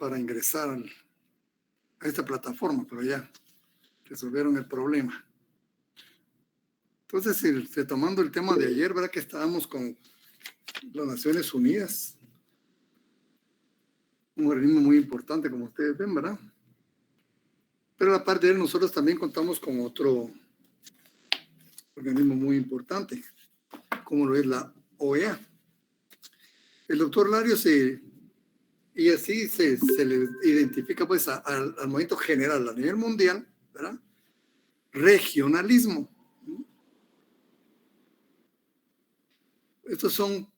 para ingresar a esta plataforma, pero ya resolvieron el problema. Entonces, retomando el tema de ayer, ¿verdad? Que estábamos con las Naciones Unidas, un organismo muy importante, como ustedes ven, ¿verdad? Pero aparte de él, nosotros también contamos con otro organismo muy importante, como lo es la OEA. El doctor Larios y así se le identifica pues al movimiento general a nivel mundial, ¿verdad? Regionalismo. Estos son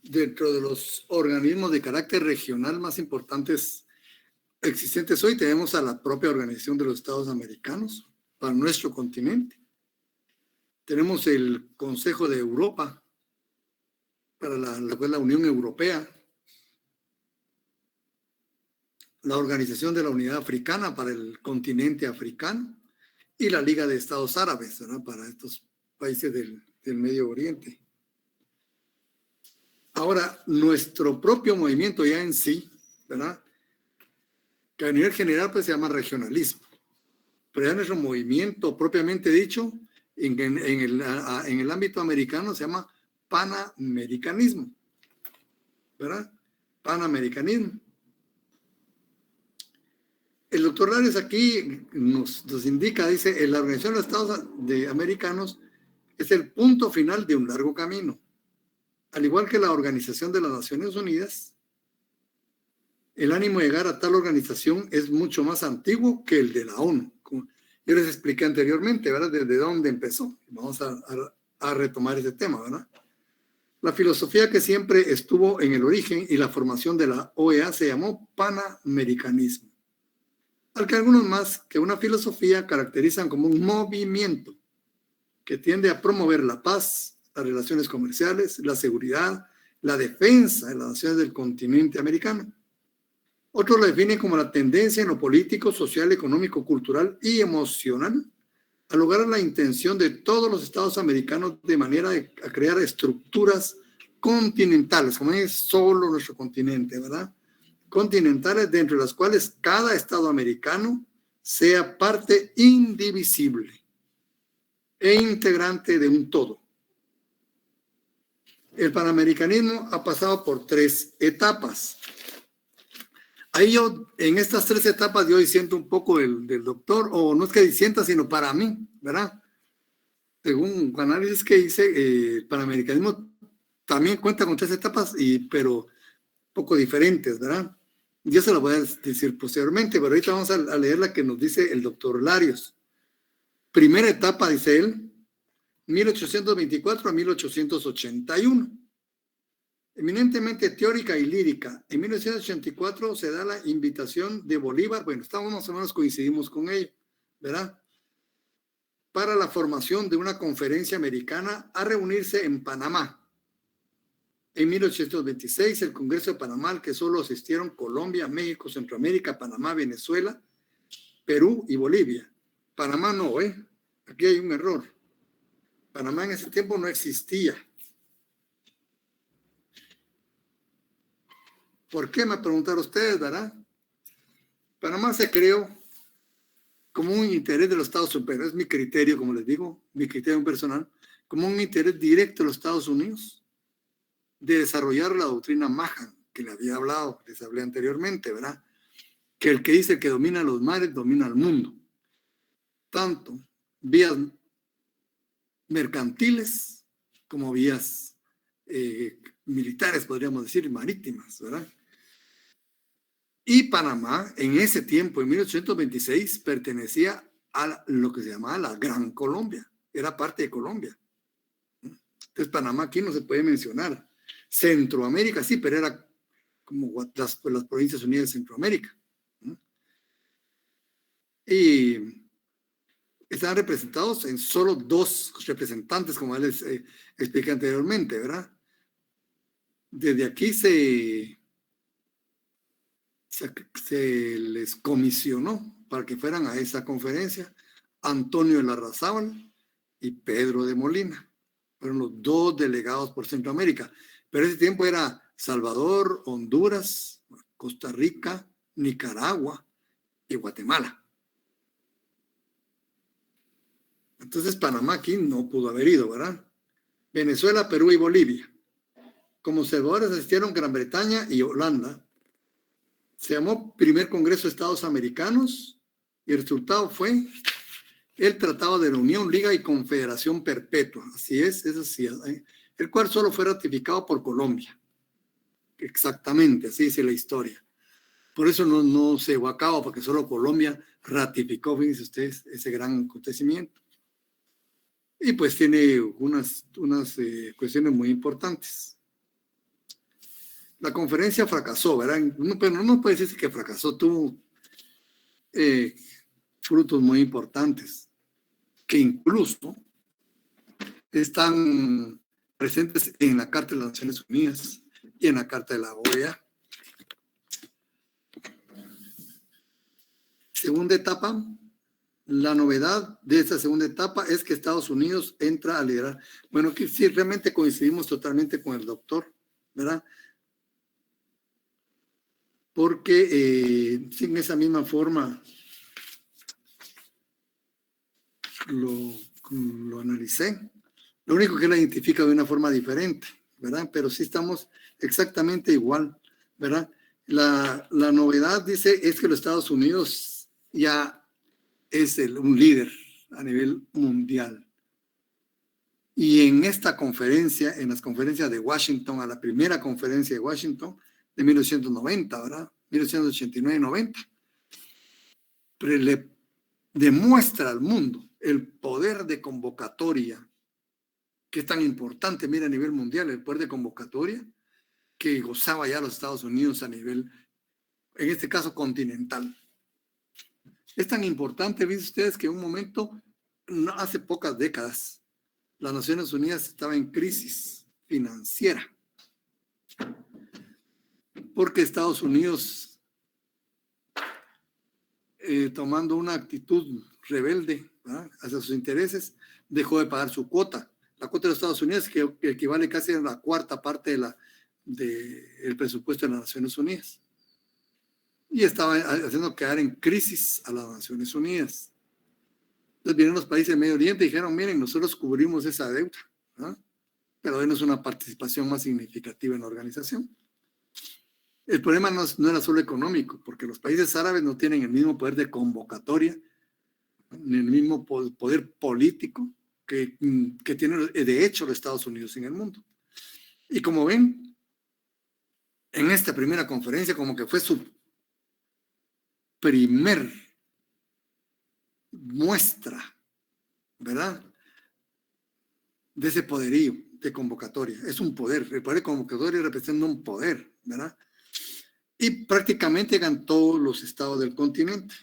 dentro de los organismos de carácter regional más importantes existentes hoy. Tenemos a la propia Organización de los Estados Americanos para nuestro continente. Tenemos el Consejo de Europa para la Unión Europea, la Organización de la Unidad Africana para el continente africano y la Liga de Estados Árabes, ¿verdad? Para estos países del Medio Oriente. Ahora, nuestro propio movimiento ya en sí, ¿verdad? Que a nivel general pues se llama regionalismo, pero ya nuestro movimiento propiamente dicho en el ámbito americano se llama panamericanismo, ¿verdad? Panamericanismo. El doctor Larios aquí nos indica, dice, la Organización de los Estados Americanos es el punto final de un largo camino. Al igual que la Organización de las Naciones Unidas, el ánimo de llegar a tal organización es mucho más antiguo que el de la ONU. Como yo les expliqué anteriormente, ¿verdad? Desde dónde empezó. Vamos a retomar ese tema, ¿verdad? La filosofía que siempre estuvo en el origen y la formación de la OEA se llamó panamericanismo, al que algunos más que una filosofía caracterizan como un movimiento que tiende a promover la paz, las relaciones comerciales, la seguridad, la defensa de las naciones del continente americano. Otros lo definen como la tendencia en lo político, social, económico, cultural y emocional a lograr la intención de todos los estados americanos de manera a crear estructuras continentales, como es solo nuestro continente, ¿verdad? Continentales dentro de las cuales cada estado americano sea parte indivisible e integrante de un todo. El panamericanismo ha pasado por 3 etapas. Ahí yo, en estas 3 etapas, yo siento un poco del doctor, o no es que sienta, sino para mí, ¿verdad? Según un análisis que hice, el panamericanismo también cuenta con 3 etapas, pero poco diferentes, ¿verdad? Yo se lo voy a decir posteriormente, pero ahorita vamos a leer la que nos dice el doctor Larios. Primera etapa, dice él, 1824 a 1881. Eminentemente teórica y lírica. En 1984 se da la invitación de Bolívar, bueno, estamos más o menos coincidimos con ello, ¿verdad? Para la formación de una conferencia americana a reunirse en Panamá. En 1826, el Congreso de Panamá, al que solo asistieron Colombia, México, Centroamérica, Panamá, Venezuela, Perú y Bolivia. Panamá no, aquí hay un error. Panamá en ese tiempo no existía. ¿Por qué? Me preguntaron ustedes, ¿verdad? Panamá se creó como un interés de los Estados Unidos, pero es mi criterio, como les digo, mi criterio personal, como un interés directo de los Estados Unidos de desarrollar la doctrina Mahan, que les hablé anteriormente, ¿verdad? Que el que dice que domina los mares, domina el mundo. Tanto vías mercantiles como vías militares, podríamos decir, marítimas, ¿verdad? Y Panamá, en ese tiempo, en 1826, pertenecía a lo que se llamaba la Gran Colombia. Era parte de Colombia. Entonces, Panamá aquí no se puede mencionar. Centroamérica sí, pero era como las Provincias Unidas de Centroamérica. Y están representados en solo 2 representantes, como les expliqué anteriormente, ¿verdad? Desde aquí se les comisionó para que fueran a esa conferencia Antonio Larrazábal y Pedro de Molina. Fueron los 2 delegados por Centroamérica. Pero ese tiempo era Salvador, Honduras, Costa Rica, Nicaragua y Guatemala. Entonces Panamá aquí no pudo haber ido, ¿verdad? Venezuela, Perú y Bolivia. Como observadores asistieron Gran Bretaña y Holanda. Se llamó Primer Congreso de Estados Americanos y el resultado fue el Tratado de la Unión, Liga y Confederación Perpetua. Así es así, el cual solo fue ratificado por Colombia. Exactamente, así dice la historia. Por eso no se llevó a cabo, porque solo Colombia ratificó, fíjense ustedes, ese gran acontecimiento. Y pues tiene unas cuestiones muy importantes. La conferencia fracasó, ¿verdad? Pero no puede decirse que fracasó, tuvo frutos muy importantes, que incluso están presentes en la Carta de las Naciones Unidas y en la Carta de la OEA. Segunda etapa. La novedad de esta segunda etapa es que Estados Unidos entra a liderar. Bueno, que sí, realmente coincidimos totalmente con el doctor, ¿verdad? Porque sin esa misma forma lo analicé. Lo único que la identifica de una forma diferente, ¿verdad? Pero sí estamos exactamente igual, ¿verdad? La novedad, dice, es que los Estados Unidos ya es un líder a nivel mundial. Y en esta conferencia, en las conferencias de Washington, a la primera conferencia de Washington de 1990, ¿verdad? 1989-90, le demuestra al mundo el poder de convocatoria, que es tan importante, mira, a nivel mundial, el poder de convocatoria que gozaba ya los Estados Unidos a nivel, en este caso, continental. Es tan importante, ven ustedes, que en un momento, hace pocas décadas, las Naciones Unidas estaba en crisis financiera, porque Estados Unidos, tomando una actitud rebelde, ¿verdad?, hacia sus intereses, dejó de pagar su cuota. La cuota de los Estados Unidos, que equivale casi a la cuarta parte del presupuesto de las Naciones Unidas. Y estaba haciendo quedar en crisis a las Naciones Unidas. Entonces vinieron los países del Medio Oriente y dijeron, miren, nosotros cubrimos esa deuda, ¿no?, pero denos una participación más significativa en la organización. El problema no era solo económico, porque los países árabes no tienen el mismo poder de convocatoria, ni el mismo poder político que tiene de hecho los Estados Unidos en el mundo. Y como ven, en esta primera conferencia, como que fue su primer muestra, ¿verdad?, de ese poderío de convocatoria. Es un poder, el poder de convocatoria representa un poder, ¿verdad? Y prácticamente llegan todos los estados del continente.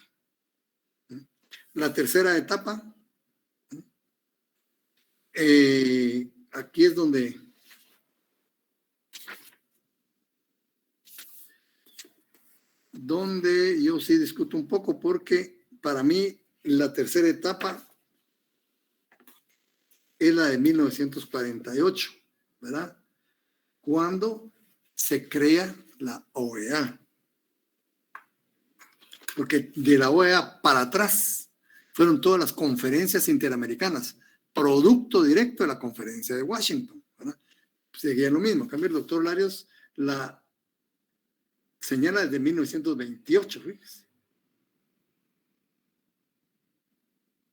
La tercera etapa, aquí es donde yo sí discuto un poco, porque para mí la tercera etapa es la de 1948, ¿verdad?, cuando se crea la OEA. Porque de la OEA para atrás fueron todas las conferencias interamericanas, producto directo de la conferencia de Washington, ¿verdad? Seguía lo mismo. En cambio, el doctor Larios la señala desde 1928, fíjese.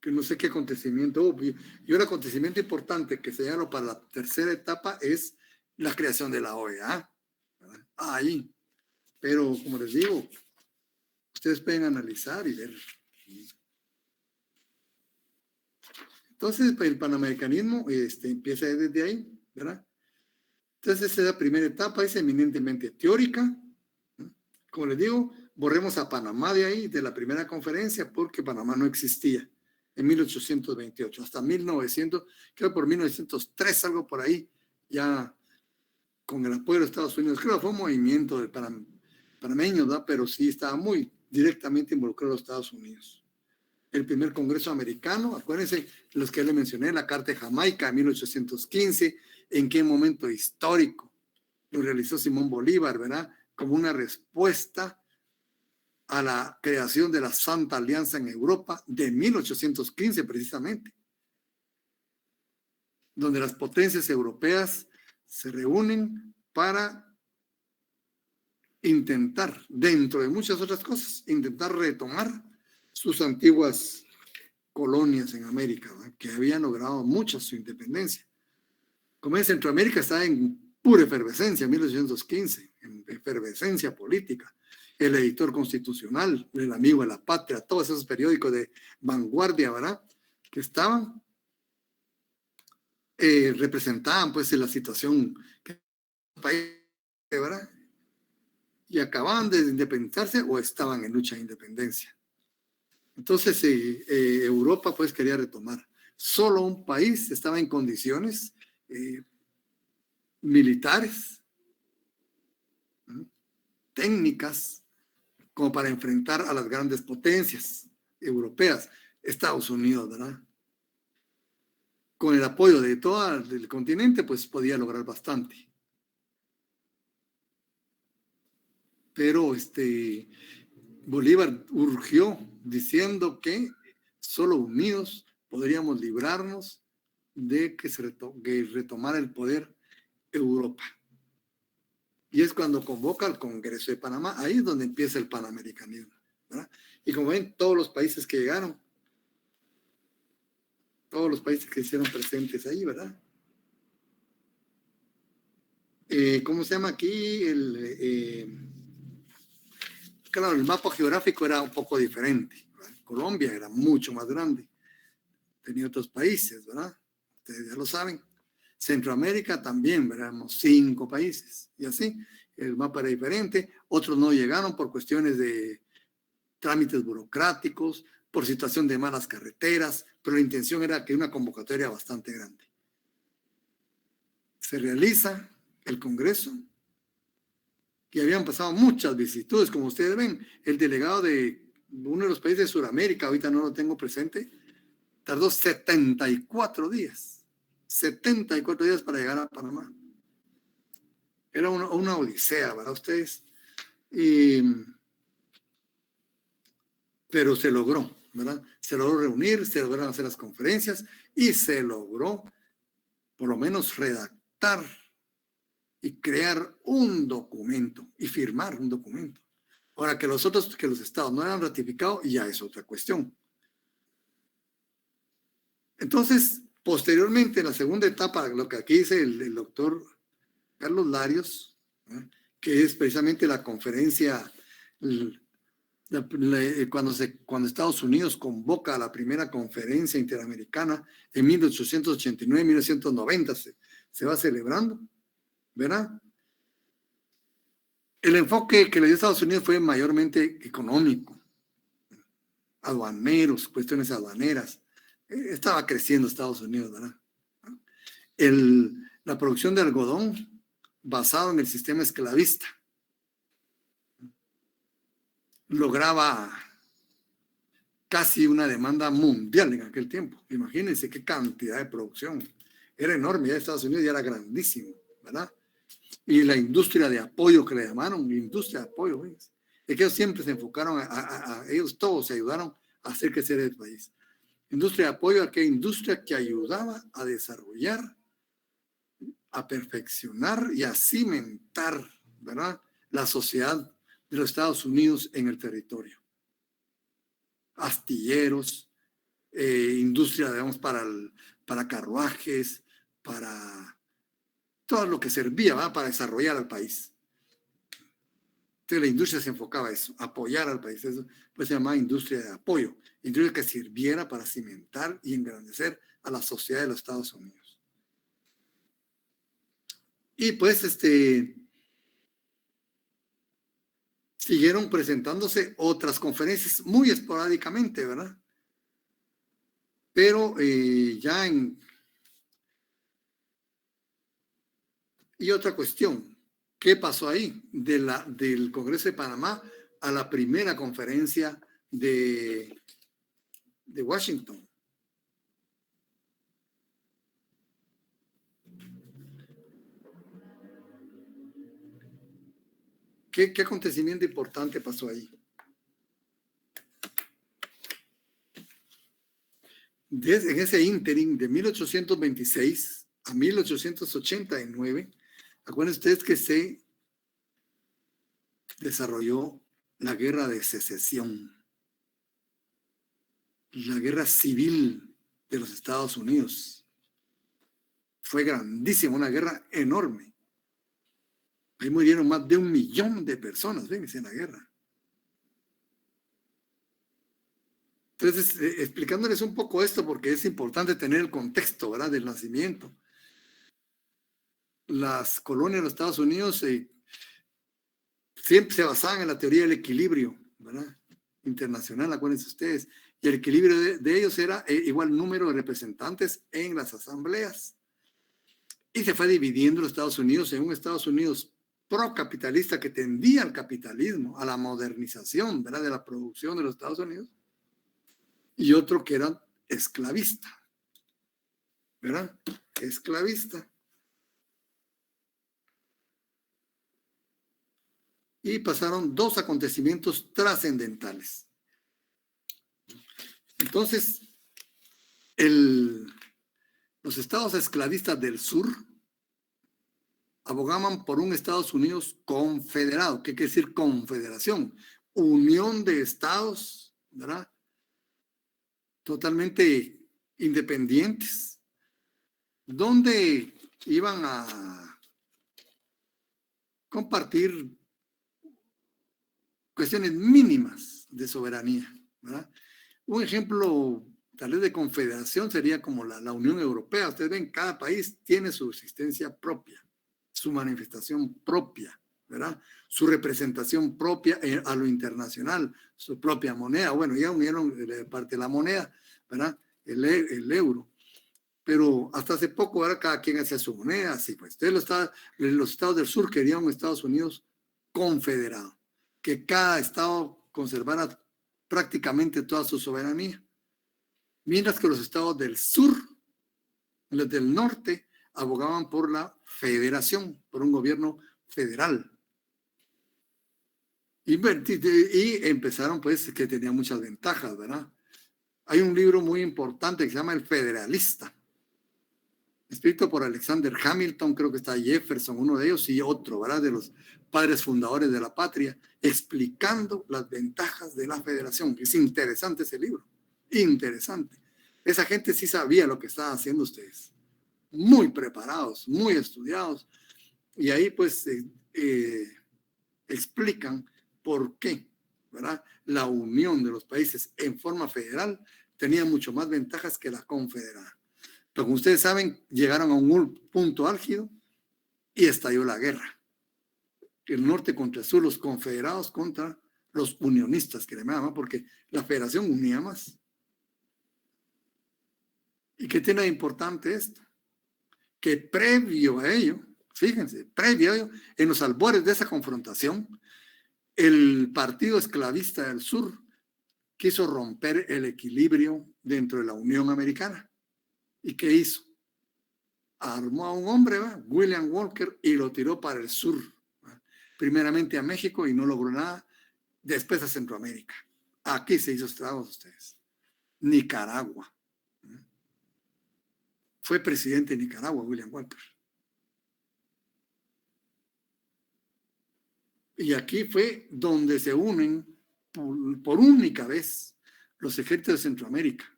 Que no sé qué acontecimiento hubo. Y el acontecimiento importante que señalo para la tercera etapa es la creación de la OEA, ¿verdad? Ahí. Pero, como les digo, ustedes pueden analizar y ver. Entonces, el panamericanismo empieza desde ahí, ¿verdad? Entonces, esa es la primera etapa, es eminentemente teórica. Como les digo, borremos a Panamá de ahí, de la primera conferencia, porque Panamá no existía en 1828, hasta 1900, creo por 1903, algo por ahí, ya con el apoyo de los Estados Unidos. Creo que fue un movimiento de panameños, ¿verdad?, pero sí estaba muy directamente involucrado los Estados Unidos. El primer Congreso americano, acuérdense, los que le mencioné, la Carta de Jamaica de 1815, en qué momento histórico lo realizó Simón Bolívar, ¿verdad?, como una respuesta a la creación de la Santa Alianza en Europa de 1815 precisamente, donde las potencias europeas se reúnen para intentar, dentro de muchas otras cosas, intentar retomar sus antiguas colonias en América, ¿verdad?, que habían logrado mucha su independencia. Como en Centroamérica está en pura efervescencia, en 1815, en efervescencia política. El editor constitucional, el amigo de la patria, todos esos periódicos de vanguardia, ¿verdad?, que estaban, representaban pues la situación que el país, ¿verdad?, y acababan de independizarse o estaban en lucha de independencia. Entonces Europa pues quería retomar. Solo un país estaba en condiciones militares, técnicas, como para enfrentar a las grandes potencias europeas, Estados Unidos, ¿verdad? Con el apoyo de todo el continente, pues podía lograr bastante. Pero Bolívar urgió diciendo que solo unidos podríamos librarnos de que retomara el poder Europa. Y es cuando convoca al Congreso de Panamá, ahí es donde empieza el panamericanismo, ¿verdad? Y como ven, todos los países que llegaron, todos los países que hicieron presentes ahí, ¿verdad? ¿Cómo se llama aquí? Claro, el mapa geográfico era un poco diferente, ¿verdad? Colombia era mucho más grande, tenía otros países, ¿verdad? Ustedes ya lo saben. Centroamérica también, ¿verdad? 5 países, y así, el mapa era diferente. Otros no llegaron por cuestiones de trámites burocráticos, por situación de malas carreteras, pero la intención era que una convocatoria bastante grande. Se realiza el Congreso, y habían pasado muchas vicisitudes, como ustedes ven. El delegado de uno de los países de Sudamérica, ahorita no lo tengo presente, tardó 74 días. 74 días para llegar a Panamá. Era una odisea, ¿verdad ustedes? Pero se logró, ¿verdad? Se logró reunir, se lograron hacer las conferencias y se logró por lo menos redactar y crear un documento y firmar un documento. Ahora, que los estados no hayan ratificado, ya es otra cuestión. Entonces, posteriormente, en la segunda etapa, lo que aquí dice el doctor Carlos Larios, ¿eh?, que es precisamente la conferencia, cuando Estados Unidos convoca a la primera conferencia interamericana en 1889-1990, se va celebrando, ¿verdad? El enfoque que le dio Estados Unidos fue mayormente económico, aduaneros, cuestiones aduaneras. Estaba creciendo Estados Unidos, ¿verdad? La producción de algodón basado en el sistema esclavista lograba casi una demanda mundial en aquel tiempo. Imagínense qué cantidad de producción. Era enorme, ya Estados Unidos ya era grandísimo, ¿verdad? Y la industria de apoyo que le llamaron, industria de apoyo, ¿ves? Es que ellos siempre se enfocaron ellos todos se ayudaron a hacer crecer el país. Industria de apoyo, aquella industria que ayudaba a desarrollar, a perfeccionar y a cimentar, ¿verdad?, la sociedad de los Estados Unidos en el territorio. Astilleros, industria, digamos, para carruajes, para todo lo que servía, ¿verdad?, para desarrollar al país. Entonces la industria se enfocaba a eso, apoyar al país. Eso pues se llamaba industria de apoyo, industria que sirviera para cimentar y engrandecer a la sociedad de los Estados Unidos. Y pues siguieron presentándose otras conferencias muy esporádicamente, ¿verdad? Pero ya en... Y otra cuestión, ¿qué pasó ahí? Del Congreso de Panamá a la primera conferencia de Washington. ¿Qué acontecimiento importante pasó ahí? En ese ínterin de 1826 a 1889, acuérdense ustedes que se desarrolló la guerra de secesión, la guerra civil de los Estados Unidos. Fue grandísima, una guerra enorme. Ahí murieron más de 1 millón de personas, fíjense, en la guerra. Entonces, explicándoles un poco esto, porque es importante tener el contexto, ¿verdad?, del nacimiento. Las colonias de los Estados Unidos siempre se basaban en la teoría del equilibrio, ¿verdad?, internacional, acuérdense ustedes. Y el equilibrio de ellos era igual número de representantes en las asambleas. Y se fue dividiendo los Estados Unidos en un Estados Unidos procapitalista que tendía al capitalismo, a la modernización, ¿verdad?, de la producción de los Estados Unidos, y otro que era esclavista, ¿verdad? Esclavista. Y pasaron 2 acontecimientos trascendentales. Entonces, los estados esclavistas del sur abogaban por un Estados Unidos confederado. ¿Qué quiere decir confederación? Unión de estados, ¿verdad?, totalmente independientes, donde iban a compartir cuestiones mínimas de soberanía, ¿verdad? Un ejemplo tal vez de confederación sería como la Unión Europea. Ustedes ven, cada país tiene su existencia propia, su manifestación propia, ¿verdad? Su representación propia a lo internacional, su propia moneda. Bueno, ya unieron parte de la moneda, ¿verdad?, el euro. Pero hasta hace poco, ahora cada quien hacía su moneda, así pues. Entonces los estados del sur querían un Estados Unidos confederado, que cada estado conservara prácticamente toda su soberanía. Mientras que los estados del sur, los del norte, abogaban por la federación, por un gobierno federal. Y empezaron, pues, que tenía muchas ventajas, ¿verdad? Hay un libro muy importante que se llama El Federalista, escrito por Alexander Hamilton, creo que está Jefferson, uno de ellos, y otro, ¿verdad?, de los padres fundadores de la patria, explicando las ventajas de la federación. Es interesante ese libro, interesante. Esa gente sí sabía lo que estaban haciendo ustedes, muy preparados, muy estudiados, y ahí pues explican por qué, ¿verdad?, la unión de los países en forma federal tenía mucho más ventajas que la confederada. Pero como ustedes saben, llegaron a un punto álgido y estalló la guerra. El norte contra el sur, los confederados contra los unionistas, que le llaman, porque la federación unía más. ¿Y qué tiene de importante esto? Que previo a ello, fíjense, previo a ello, en los albores de esa confrontación, el Partido Esclavista del Sur quiso romper el equilibrio dentro de la Unión Americana. ¿Y qué hizo? Armó a un hombre, ¿va?, William Walker, y lo tiró para el sur, ¿va?, primeramente a México, y no logró nada. Después a Centroamérica. Aquí se hizo estragos ustedes. Nicaragua. Fue presidente de Nicaragua, William Walker. Y aquí fue donde se unen por única vez los ejércitos de Centroamérica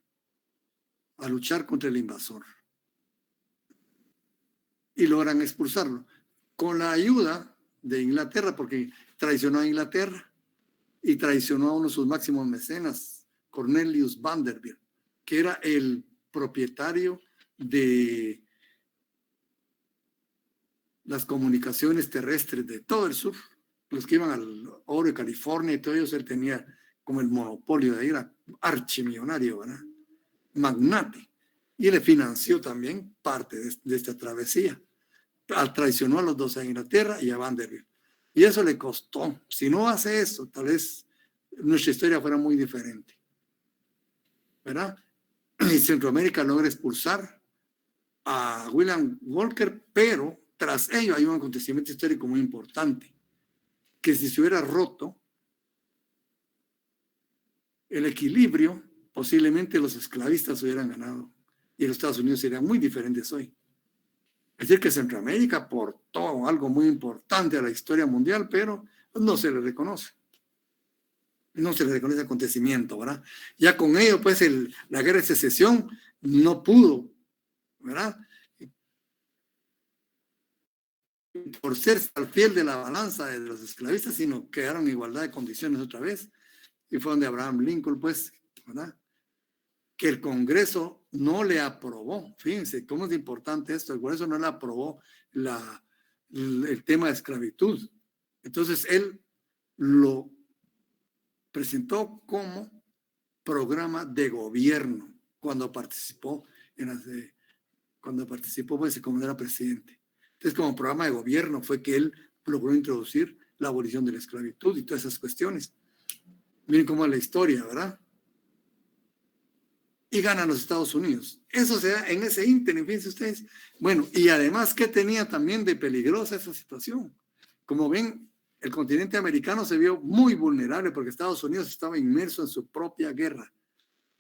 a luchar contra el invasor. Y logran expulsarlo con la ayuda de Inglaterra, porque traicionó a Inglaterra y traicionó a uno de sus máximos mecenas, Cornelius Vanderbilt, que era el propietario de las comunicaciones terrestres de todo el sur. Los que iban al oro de California y todo eso, él tenía como el monopolio de ahí, era archimillonario, ¿verdad?, magnate. Y le financió también parte de esta travesía. Traicionó a los dos, a Inglaterra y a Vanderbilt. Y eso le costó. Si no hace eso, tal vez nuestra historia fuera muy diferente, ¿verdad? Y Centroamérica logra expulsar a William Walker, pero tras ello hay un acontecimiento histórico muy importante. que si se hubiera roto el equilibrio, posiblemente los esclavistas hubieran ganado y los Estados Unidos serían muy diferentes hoy. Es decir, que Centroamérica aportó algo muy importante a la historia mundial, pero no se le reconoce. No se le reconoce acontecimiento, ¿verdad? Ya con ello, pues, la guerra de secesión no pudo, ¿verdad? Por ser al fiel de la balanza de los esclavistas, sino quedaron en igualdad de condiciones otra vez. Y fue donde Abraham Lincoln, pues, ¿verdad? Que el Congreso no le aprobó. Fíjense cómo es importante esto. El Congreso no le aprobó el tema de esclavitud. Entonces, él lo presentó como programa de gobierno cuando participó pues, como era presidente. Entonces, como programa de gobierno fue que él logró introducir la abolición de la esclavitud y todas esas cuestiones. Miren cómo es la historia, ¿verdad? Y ganan los Estados Unidos. Eso se da en ese ínterin, fíjense ustedes. Bueno, y además, ¿qué tenía también de peligrosa esa situación? Como ven, el continente americano se vio muy vulnerable porque Estados Unidos estaba inmerso en su propia guerra.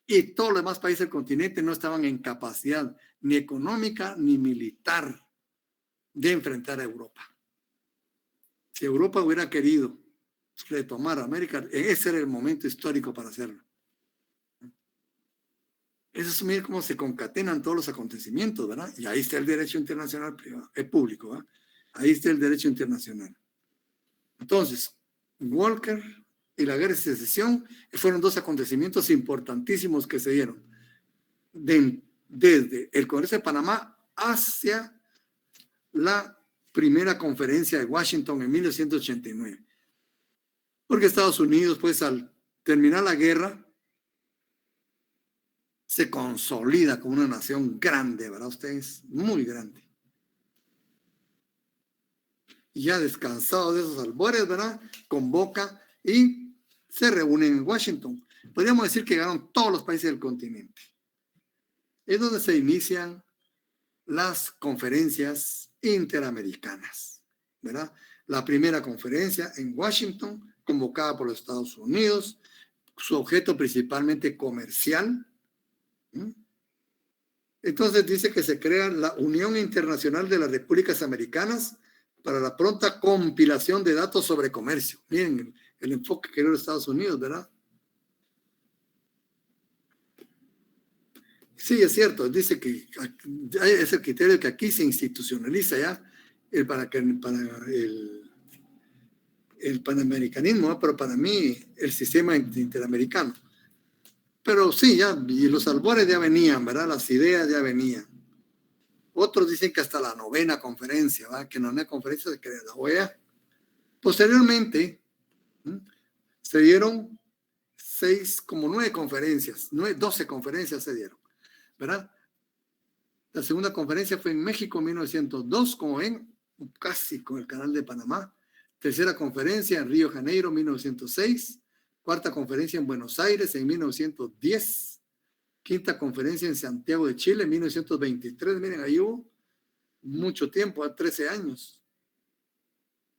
Y todos los demás países del continente no estaban en capacidad ni económica ni militar de enfrentar a Europa. Si Europa hubiera querido retomar a América, ese era el momento histórico para hacerlo. Es asumir cómo se concatenan todos los acontecimientos, ¿verdad? Y ahí está el derecho internacional privado, público, ¿verdad? Ahí está el derecho internacional. Entonces, Walker y la guerra de secesión fueron dos acontecimientos importantísimos que se dieron desde el Congreso de Panamá hacia la primera conferencia de Washington en 1989. Porque Estados Unidos, pues al terminar la guerra, se consolida como una nación grande, ¿verdad? Ustedes, muy grande. Y ya descansado de esos albores, ¿verdad? Convoca y se reúnen en Washington. Podríamos decir que llegaron todos los países del continente. Es donde se inician las conferencias interamericanas, ¿verdad? La primera conferencia en Washington, convocada por los Estados Unidos, su objeto principalmente comercial. Entonces dice que se crea la Unión Internacional de las Repúblicas Americanas para la pronta compilación de datos sobre comercio. Miren el enfoque que dio los Estados Unidos, ¿verdad? Sí, es cierto, dice que es el criterio que aquí se institucionaliza ya para el panamericanismo, ¿no? Pero para mí el sistema interamericano. Pero sí, ya, y los albores ya venían, ¿verdad? Las ideas ya venían. Otros dicen que hasta la novena conferencia, ¿verdad? Que no es conferencia de la OEA. Posteriormente, se dieron 9 conferencias, 12 conferencias se dieron, ¿verdad? La segunda conferencia fue en México en 1902, como ven, casi con el Canal de Panamá. Tercera conferencia en Río de Janeiro, 1906. Cuarta conferencia en Buenos Aires en 1910. Quinta conferencia en Santiago de Chile en 1923. Miren, ahí hubo mucho tiempo, 13 años.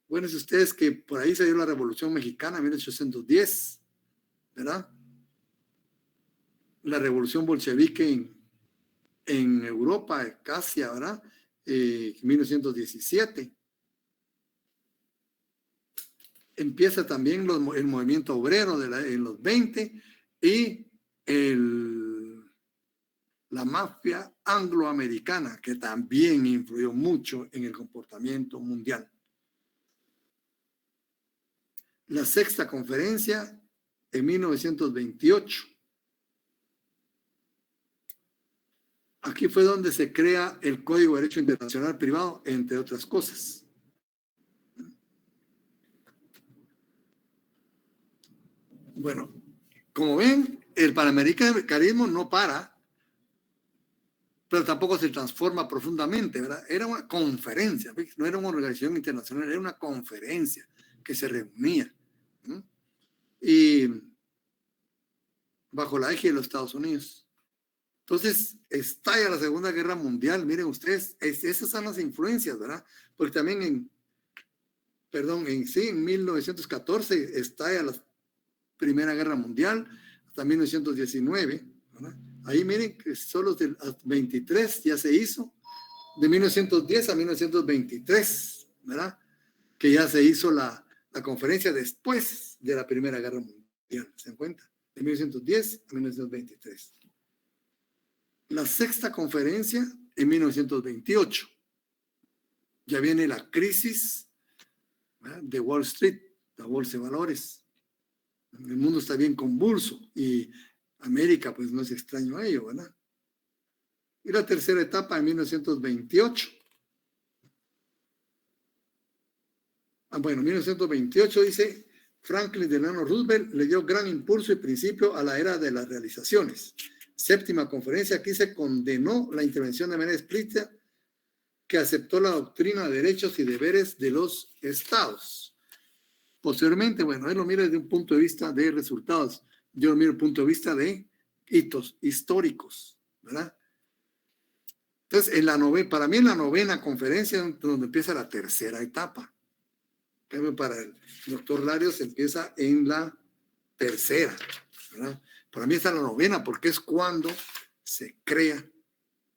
Bueno, es ustedes que por ahí se dio la Revolución Mexicana en 1810, ¿verdad? La Revolución Bolchevique en Europa, casi, ¿verdad? 1917. Empieza también el movimiento obrero en los 20 y la mafia angloamericana, que también influyó mucho en el comportamiento mundial. La sexta conferencia en 1928. Aquí fue donde se crea el Código de Derecho Internacional Privado, entre otras cosas. Bueno, como ven, el panamericanismo no para, pero tampoco se transforma profundamente, ¿verdad? Era una conferencia, no era una organización internacional, era una conferencia que se reunía. Y bajo la égide de los Estados Unidos. Entonces, estalla la Segunda Guerra Mundial. Miren ustedes, esas son las influencias, ¿verdad? Porque también perdón, en 1914 estalla la Primera Guerra Mundial, hasta 1919, ¿verdad? Ahí miren que solo del 23 ya se hizo, de 1910 a 1923, ¿verdad? Que ya se hizo la conferencia después de la Primera Guerra Mundial, ¿se dan cuenta? De 1910 a 1923. La sexta conferencia en 1928. Ya viene la crisis, ¿verdad?, de Wall Street, la bolsa de valores. El mundo está bien convulso y América pues no es extraño a ello, ¿verdad? Y la tercera etapa en 1928. Bueno, 1928 dice, Franklin Delano Roosevelt le dio gran impulso y principio a la era de las realizaciones. Séptima conferencia, aquí se condenó la intervención de manera explícita que aceptó la doctrina de derechos y deberes de los estados. Posteriormente, bueno, él lo mira desde un punto de vista de resultados. Yo lo miro desde un punto de vista de hitos históricos, ¿verdad? Entonces, para mí en la novena conferencia donde empieza la tercera etapa. Para el doctor Larios empieza en la tercera, ¿verdad? Para mí está en la novena porque es cuando se crea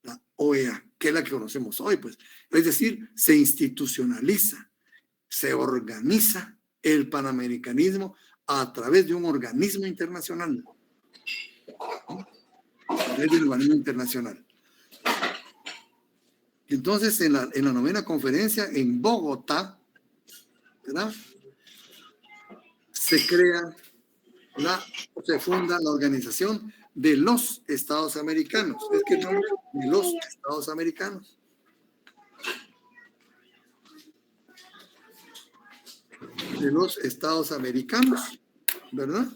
la OEA, que es la que conocemos hoy, pues. Es decir, se institucionaliza, se organiza el panamericanismo a través de un organismo internacional. A través de un organismo internacional. Entonces, en la novena conferencia en Bogotá, ¿verdad?, se funda la Organización de los Estados Americanos. Es que el nombre de los Estados Americanos. De los Estados Americanos, ¿verdad?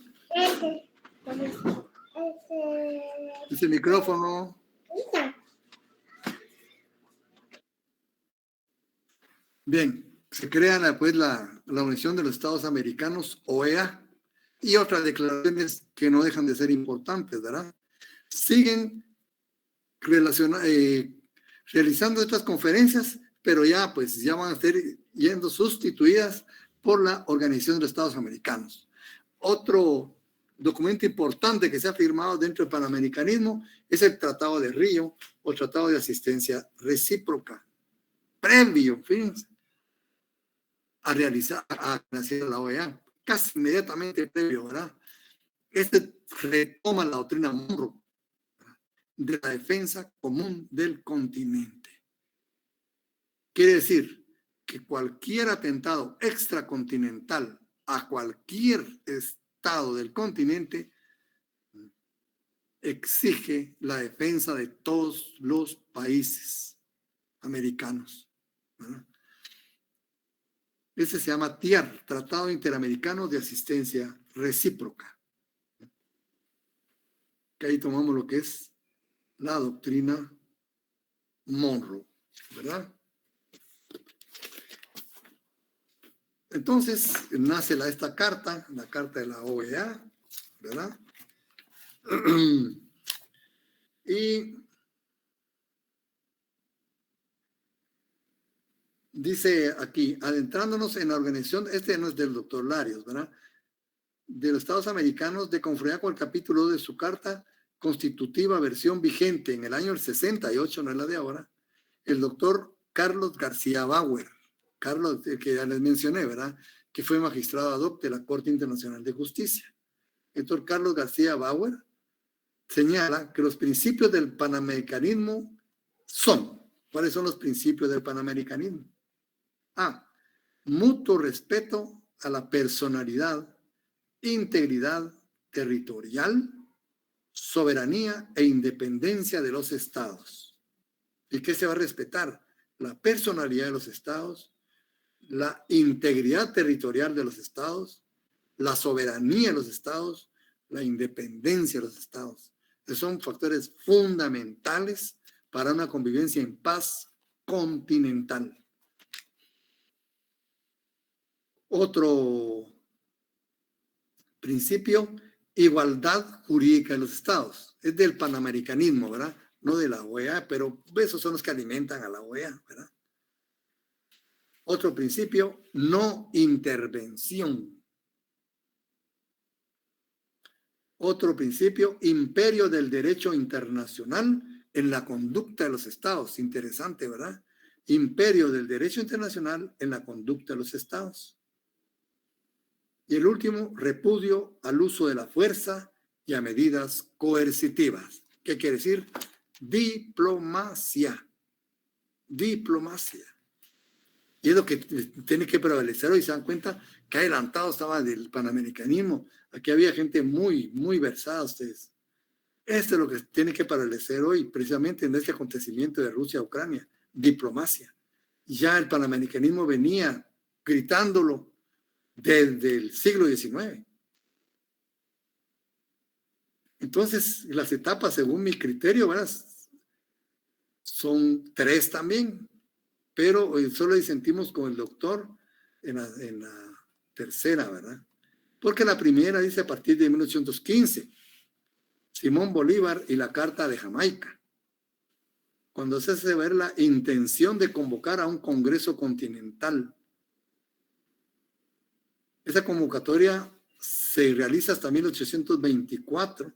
Ese micrófono. Bien, se crea pues la Unión de los Estados Americanos, OEA, y otras declaraciones que no dejan de ser importantes, ¿verdad? Siguen realizando estas conferencias, pero ya van a ser yendo sustituidas por la Organización de los Estados Americanos. Otro documento importante que se ha firmado dentro del panamericanismo es el Tratado de Río o Tratado de Asistencia Recíproca, previo, fíjense, a la OEA, casi inmediatamente previo, ¿verdad? Este retoma la doctrina Monroe de la defensa común del continente. Quiere decir que cualquier atentado extracontinental a cualquier estado del continente exige la defensa de todos los países americanos, ¿verdad? Ese se llama TIAR, Tratado Interamericano de Asistencia Recíproca. Que ahí tomamos lo que es la doctrina Monroe, ¿verdad? Entonces nace esta carta, la carta de la OEA, ¿verdad? Y dice aquí, adentrándonos en la organización, este no es del doctor Larios, ¿verdad?, de los Estados Americanos, de conformidad con el capítulo de su carta constitutiva versión vigente en el año 68, no es la de ahora, el doctor Carlos García Bauer, Carlos, que ya les mencioné, ¿verdad?, que fue magistrado ad hoc de la Corte Internacional de Justicia. El doctor Carlos García Bauer señala que los principios del panamericanismo son, ¿cuáles son los principios del panamericanismo? A, mutuo respeto a la personalidad, integridad territorial, soberanía e independencia de los estados. ¿Y qué se va a respetar? La personalidad de los estados, la integridad territorial de los estados, la soberanía de los estados, la independencia de los estados. Esos son factores fundamentales para una convivencia en paz continental. Otro principio, igualdad jurídica de los estados. Es del panamericanismo, ¿verdad? No de la OEA, pero esos son los que alimentan a la OEA, ¿verdad? Otro principio, no intervención. Otro principio, imperio del derecho internacional en la conducta de los estados. Interesante, ¿verdad? Imperio del derecho internacional en la conducta de los estados. Y el último, repudio al uso de la fuerza y a medidas coercitivas. ¿Qué quiere decir? Diplomacia. Diplomacia. Y es lo que tiene que prevalecer hoy. Se dan cuenta que adelantado estaba del panamericanismo. Aquí había gente muy, muy versada, ustedes. Esto es lo que tiene que prevalecer hoy, precisamente en este acontecimiento de Rusia-Ucrania. Diplomacia. Ya el panamericanismo venía gritándolo desde el siglo XIX. Entonces, las etapas, según mi criterio, ¿verdad?, son 3 también, pero solo disentimos con el doctor en la tercera, ¿verdad? Porque la primera dice a partir de 1815, Simón Bolívar y la Carta de Jamaica, cuando se hace ver la intención de convocar a un Congreso Continental. Esa convocatoria se realiza hasta 1824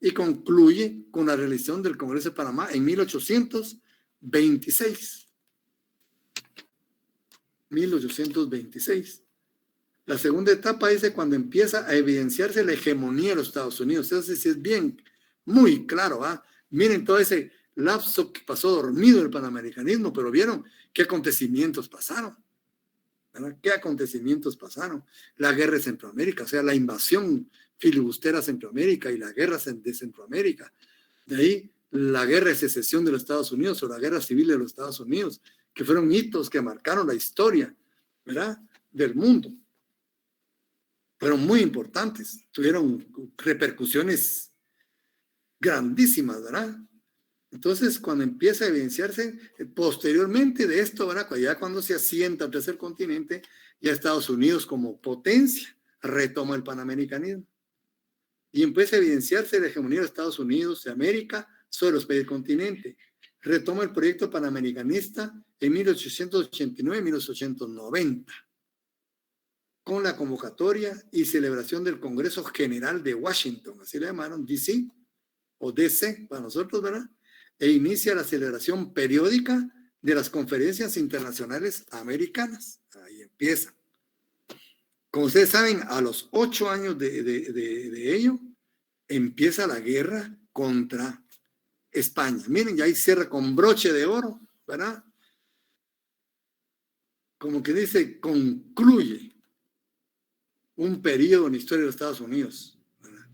y concluye con la realización del Congreso de Panamá en 1826. 1826. La segunda etapa dice cuando empieza a evidenciarse la hegemonía de los Estados Unidos. Eso sí es bien, muy claro. Miren todo ese lapso que pasó dormido el panamericanismo, pero vieron qué acontecimientos pasaron. ¿Verdad? ¿Qué acontecimientos pasaron? La guerra de Centroamérica, o sea, la invasión filibustera a Centroamérica y las guerras de Centroamérica. De ahí la guerra de secesión de los Estados Unidos o la guerra civil de los Estados Unidos, que fueron hitos que marcaron la historia, ¿verdad?, del mundo. Fueron muy importantes, tuvieron repercusiones grandísimas, ¿verdad? Entonces, cuando empieza a evidenciarse, posteriormente de esto, ¿verdad?, ya cuando se asienta el tercer continente, ya Estados Unidos como potencia retoma el panamericanismo. Y empieza a evidenciarse la hegemonía de Estados Unidos de América sobre los países del continente. Retoma el proyecto panamericanista en 1889-1890, con la convocatoria y celebración del Congreso General de Washington, así le llamaron, D.C., o D.C. para nosotros, ¿verdad?, e inicia la celebración periódica de las conferencias internacionales americanas. Ahí empieza. Como ustedes saben, a los 8 años de ello, empieza la guerra contra España. Miren, ya ahí cierra con broche de oro, ¿verdad? Como que dice, concluye un periodo en la historia de los Estados Unidos, ¿verdad?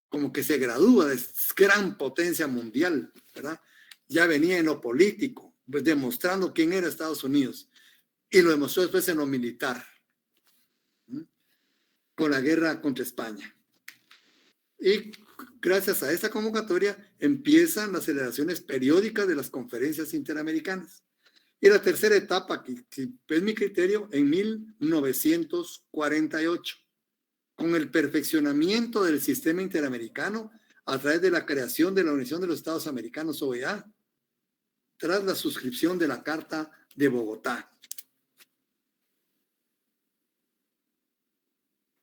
Como que se gradúa de gran potencia mundial, ¿verdad? Ya venía en lo político, pues demostrando quién era Estados Unidos, y lo demostró después en lo militar, con la guerra contra España. Y gracias a esta convocatoria empiezan las celebraciones periódicas de las conferencias interamericanas. Y la tercera etapa, que es mi criterio, en 1948, con el perfeccionamiento del sistema interamericano a través de la creación de la Organización de los Estados Americanos, OEA, tras la suscripción de la Carta de Bogotá.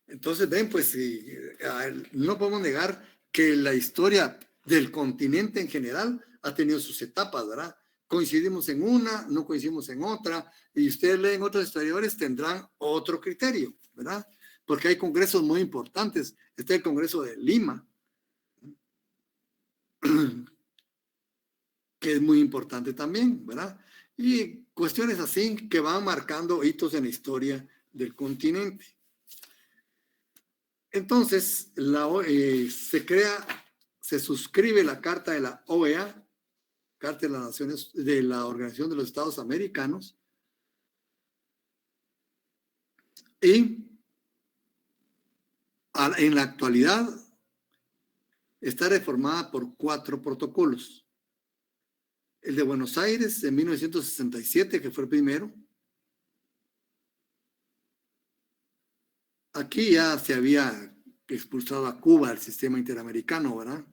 Entonces, ven, pues no podemos negar que la historia del continente en general ha tenido sus etapas, ¿verdad? Coincidimos en una, no coincidimos en otra, y ustedes leen otros historiadores, tendrán otro criterio, ¿verdad? Porque hay congresos muy importantes. Está el Congreso de Lima, que es muy importante también, ¿verdad? Y cuestiones así que van marcando hitos en la historia del continente. Entonces, se suscribe la Carta de la OEA, Carta de las Naciones, de la Organización de los Estados Americanos, y en la actualidad está reformada por 4 protocolos. El de Buenos Aires en 1967, que fue el primero. Aquí ya se había expulsado a Cuba del sistema interamericano, ¿verdad?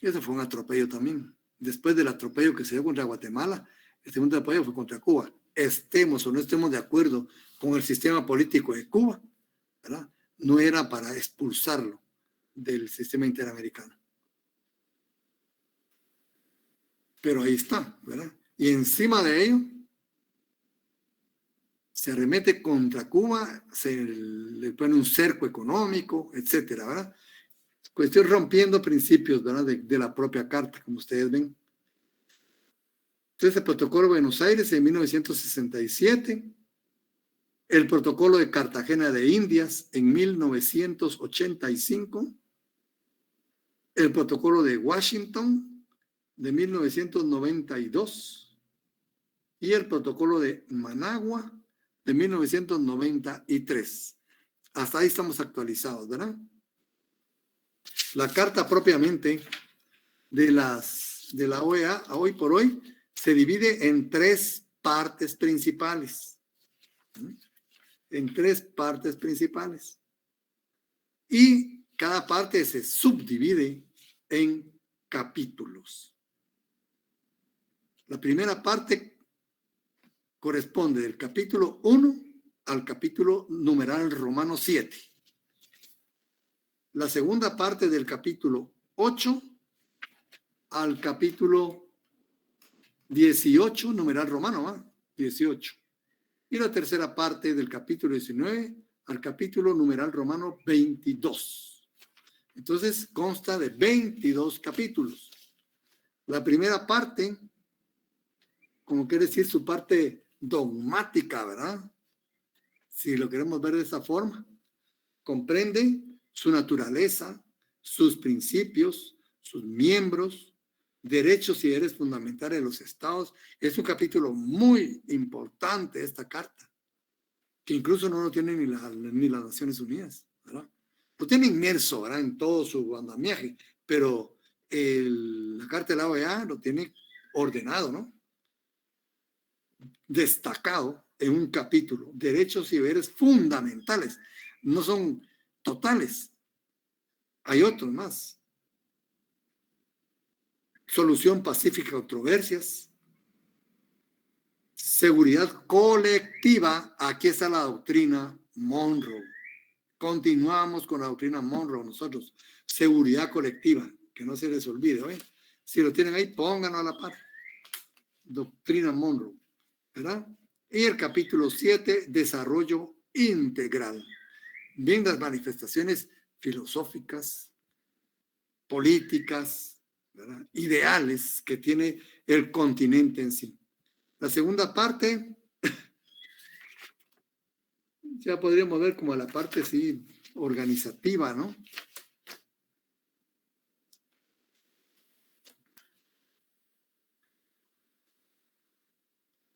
Y eso fue un atropello también. Después del atropello que se dio contra Guatemala, el segundo atropello fue contra Cuba. estemos o no estemos de acuerdo con el sistema político de Cuba, ¿verdad? No era para expulsarlo del sistema interamericano. Pero ahí está, ¿verdad? Y encima de ello, se arremete contra Cuba, se le pone un cerco económico, etcétera, ¿verdad? Pues estoy rompiendo principios, ¿verdad? De la propia carta, como ustedes ven. Entonces, el protocolo de Buenos Aires en 1967, el protocolo de Cartagena de Indias en 1985, el protocolo de Washington de 1992 y el protocolo de Managua de 1993. Hasta ahí estamos actualizados, ¿verdad? La carta propiamente de la OEA, hoy por hoy, se divide en 3 partes principales. En 3 partes principales. Y cada parte se subdivide en capítulos. La primera parte corresponde del capítulo 1 al capítulo numeral romano 7. La segunda parte del capítulo 8 al capítulo 18, numeral romano, 18. Y la tercera parte del capítulo 19 al capítulo numeral romano 22. Entonces consta de 22 capítulos. La primera parte, como quiere decir su parte dogmática, ¿verdad? Si lo queremos ver de esa forma, comprende su naturaleza, sus principios, sus miembros, derechos y deberes fundamentales de los estados. Es un capítulo muy importante esta carta, que incluso no lo tiene ni las Naciones Unidas, ¿verdad? Lo tiene inmerso, ¿verdad? En todo su andamiaje, pero la carta de la OEA lo tiene ordenado, ¿no? Destacado en un capítulo, derechos y deberes fundamentales, no son totales, hay otros más. Solución pacífica a controversias, seguridad colectiva, aquí está la doctrina Monroe. Continuamos con la doctrina Monroe nosotros, seguridad colectiva, que no se les olvide, ¿eh? Si lo tienen ahí, pónganlo a la par. Doctrina Monroe, ¿verdad? Y el capítulo 7, desarrollo integral. Bien, las manifestaciones filosóficas, políticas, ¿verdad? Ideales que tiene el continente en sí. La segunda parte, ya podríamos ver como la parte, sí, organizativa, ¿no?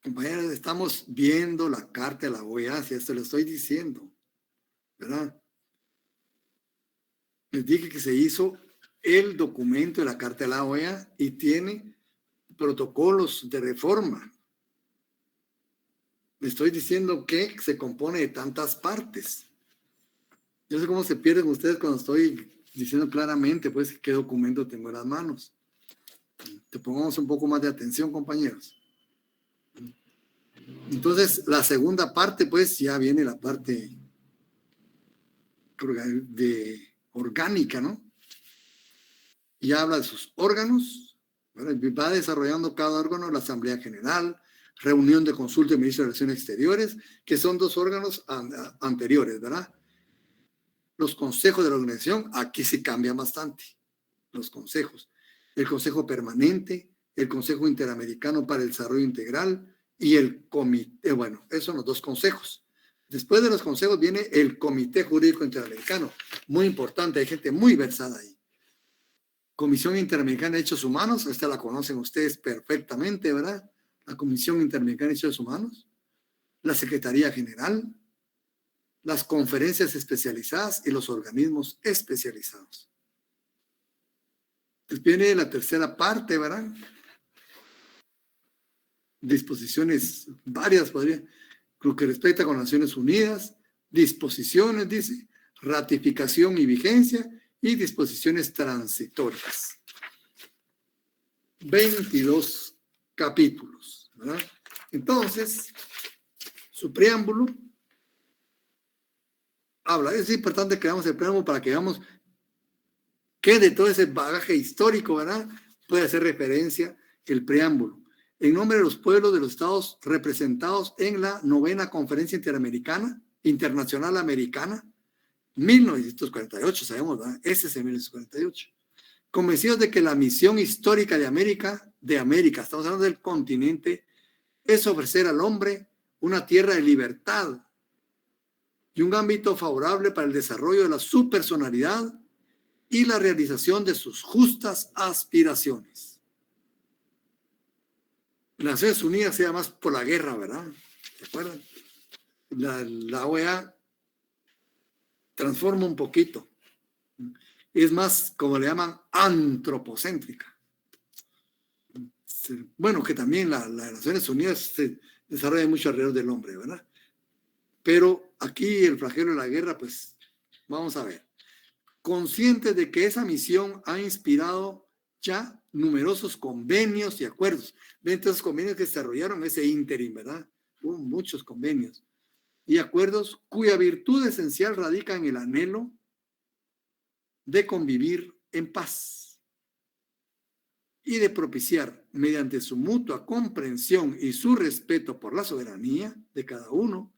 Compañeros, estamos viendo la carta de la OEA, si esto lo estoy diciendo, ¿verdad? Les dije que se hizo el documento de la carta de la OEA y tiene protocolos de reforma. Le estoy diciendo que se compone de tantas partes. Yo sé cómo se pierden ustedes cuando estoy diciendo claramente, pues, qué documento tengo en las manos. Te pongamos un poco más de atención, compañeros. Entonces, la segunda parte, pues, ya viene la parte orgánica, ¿no? Y habla de sus órganos, ¿verdad? Va desarrollando cada órgano la Asamblea General, reunión de consulta del Ministro de Relaciones Exteriores, que son 2 órganos anteriores, ¿verdad? Los consejos de la organización, aquí sí cambian bastante, los consejos. El Consejo Permanente, el Consejo Interamericano para el Desarrollo Integral y el Comité, bueno, esos son los 2 consejos. Después de los consejos viene el Comité Jurídico Interamericano, muy importante, hay gente muy versada ahí. Comisión Interamericana de Derechos Humanos, esta la conocen ustedes perfectamente, ¿verdad? La Comisión Interamericana de Derechos Humanos, la Secretaría General, las conferencias especializadas y los organismos especializados. Entonces viene la tercera parte, ¿verdad? Disposiciones varias, lo que respecta con Naciones Unidas, disposiciones, dice, ratificación y vigencia y disposiciones transitorias. 22 capítulos, ¿verdad? Entonces, su preámbulo habla. Es importante que veamos el preámbulo para que veamos qué de todo ese bagaje histórico, ¿verdad?, puede hacer referencia el preámbulo. En nombre de los pueblos de los estados representados en la 9ª Conferencia Internacional Americana, 1948, sabemos, ¿verdad? Ese es en 1948. Convencidos de que la misión histórica de América, estamos hablando del continente, es ofrecer al hombre una tierra de libertad y un ámbito favorable para el desarrollo de su personalidad y la realización de sus justas aspiraciones. Las Naciones Unidas se llama más por la guerra, ¿verdad? ¿Se acuerdan? La OEA transforma un poquito. Es más, como le llaman, antropocéntrica. Bueno, que también las Naciones Unidas se desarrolla mucho alrededor del hombre, ¿verdad? Pero aquí el flagelo de la guerra, pues, vamos a ver. Conscientes de que esa misión ha inspirado ya numerosos convenios y acuerdos. Ven esos convenios que se desarrollaron ese ínterim, ¿verdad? Hubo muchos convenios y acuerdos cuya virtud esencial radica en el anhelo de convivir en paz y de propiciar, mediante su mutua comprensión y su respeto por la soberanía de cada uno,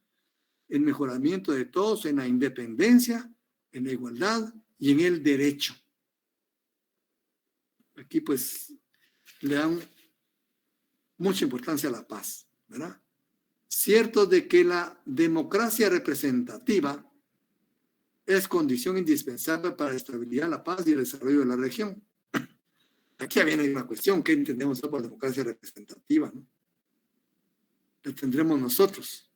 el mejoramiento de todos en la independencia, en la igualdad y en el derecho. Aquí pues le dan mucha importancia a la paz, ¿verdad? Cierto de que la democracia representativa es condición indispensable para la estabilidad, la paz y el desarrollo de la región. Aquí viene una cuestión: ¿qué entendemos por democracia representativa, ¿no? La tendremos nosotros.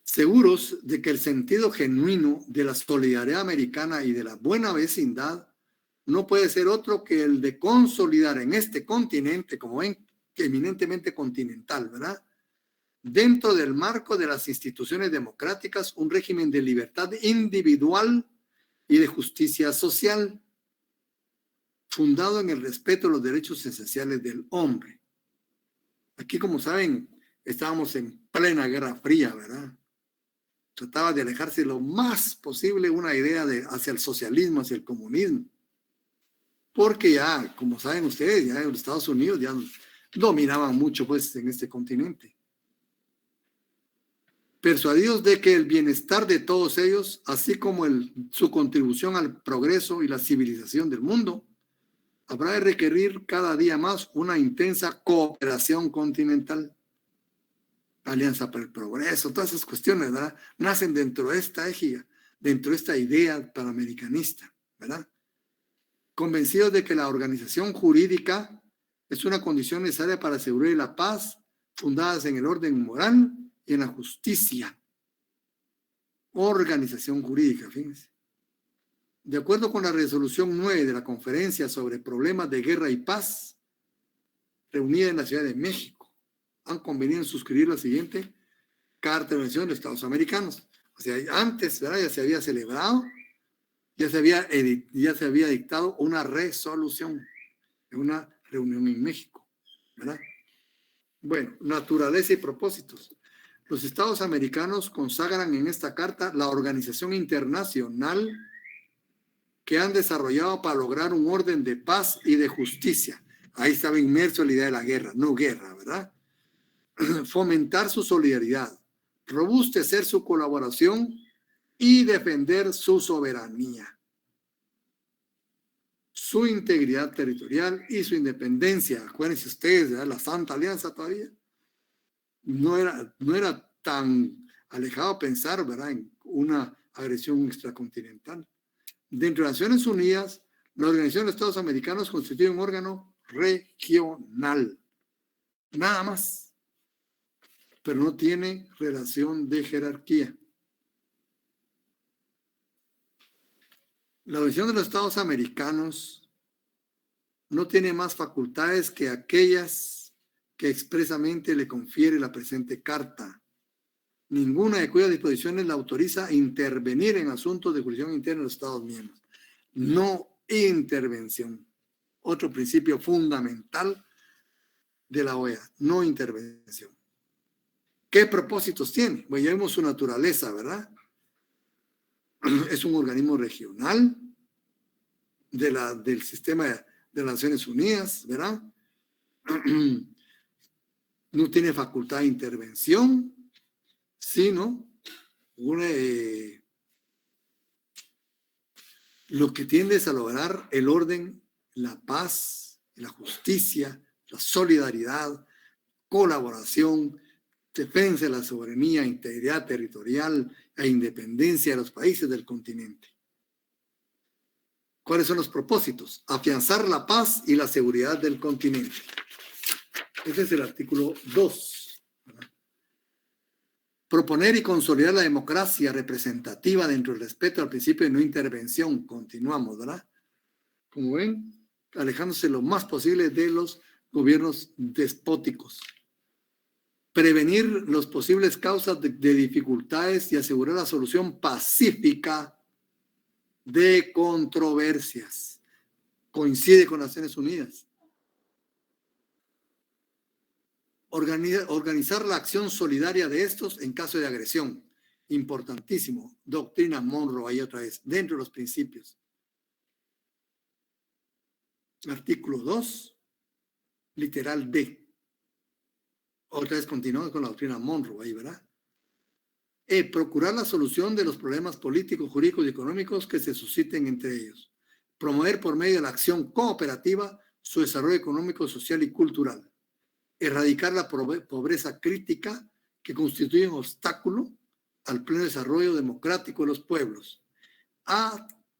Seguros de que el sentido genuino de la solidaridad americana y de la buena vecindad no puede ser otro que el de consolidar en este continente, como ven, eminentemente continental, ¿verdad?, dentro del marco de las instituciones democráticas, un régimen de libertad individual y de justicia social, fundado en el respeto a los derechos esenciales del hombre. Aquí, como saben, estábamos en plena Guerra Fría, ¿verdad? Trataba de alejarse lo más posible una idea hacia el socialismo, hacia el comunismo. Porque ya, como saben ustedes, ya en los Estados Unidos ya dominaban mucho pues en este continente. Persuadidos de que el bienestar de todos ellos, así como su contribución al progreso y la civilización del mundo, habrá de requerir cada día más una intensa cooperación continental. Alianza para el Progreso, todas esas cuestiones, ¿verdad?, nacen dentro de esta égida, dentro de esta idea panamericanista, ¿verdad? Convencidos de que la organización jurídica es una condición necesaria para asegurar la paz, fundadas en el orden moral y en la justicia. Organización jurídica, fíjense. De acuerdo con la resolución 9 de la Conferencia sobre Problemas de Guerra y Paz, reunida en la Ciudad de México, han convenido en suscribir la siguiente Carta de Organización de los Estados Americanos. O sea, antes, ¿verdad?, ya se había celebrado, ya se había dictado una resolución en una reunión en México, ¿verdad? Bueno, naturaleza y propósitos. Los Estados americanos consagran en esta carta la organización internacional que han desarrollado para lograr un orden de paz y de justicia. Ahí estaba inmerso la idea de la guerra, no guerra, ¿verdad? Fomentar su solidaridad, robustecer su colaboración y defender su soberanía, su integridad territorial y su independencia. Acuérdense ustedes, ¿verdad?, la Santa Alianza todavía no era tan alejado pensar, ¿verdad?, en una agresión extracontinental. Dentro de las Naciones Unidas, la Organización de los Estados Americanos constituye un órgano regional, nada más, pero no tiene relación de jerarquía. La Organización de los Estados Americanos no tiene más facultades que aquellas que expresamente le confiere la presente carta. Ninguna de cuyas disposiciones la autoriza a intervenir en asuntos de jurisdicción interna de los Estados miembros. No intervención. otro principio fundamental de la OEA, no intervención. ¿Qué propósitos tiene? Pues ya vemos su naturaleza, ¿verdad? Es un organismo regional del sistema de las Naciones Unidas, ¿verdad? No tiene facultad de intervención, sino lo que tiende es a lograr el orden, la paz, la justicia, la solidaridad, colaboración, defensa de la soberanía, integridad territorial e independencia de los países del continente. ¿Cuáles son los propósitos? Afianzar la paz y la seguridad del continente. Ese es el artículo 2. Proponer y consolidar la democracia representativa dentro del respeto al principio de no intervención. Continuamos, ¿verdad? Como ven, alejándose lo más posible de los gobiernos despóticos. Prevenir las posibles causas de dificultades y asegurar la solución pacífica de controversias. Coincide con Naciones Unidas. Organizar la acción solidaria de estos en caso de agresión. Importantísimo. Doctrina Monroe, ahí otra vez, dentro de los principios. Artículo 2, literal D. Otra vez continuamos con la doctrina Monroe, ahí, ¿verdad? Procurar la solución de los problemas políticos, jurídicos y económicos que se susciten entre ellos. Promover por medio de la acción cooperativa su desarrollo económico, social y cultural. Erradicar la pobreza crítica que constituye un obstáculo al pleno desarrollo democrático de los pueblos.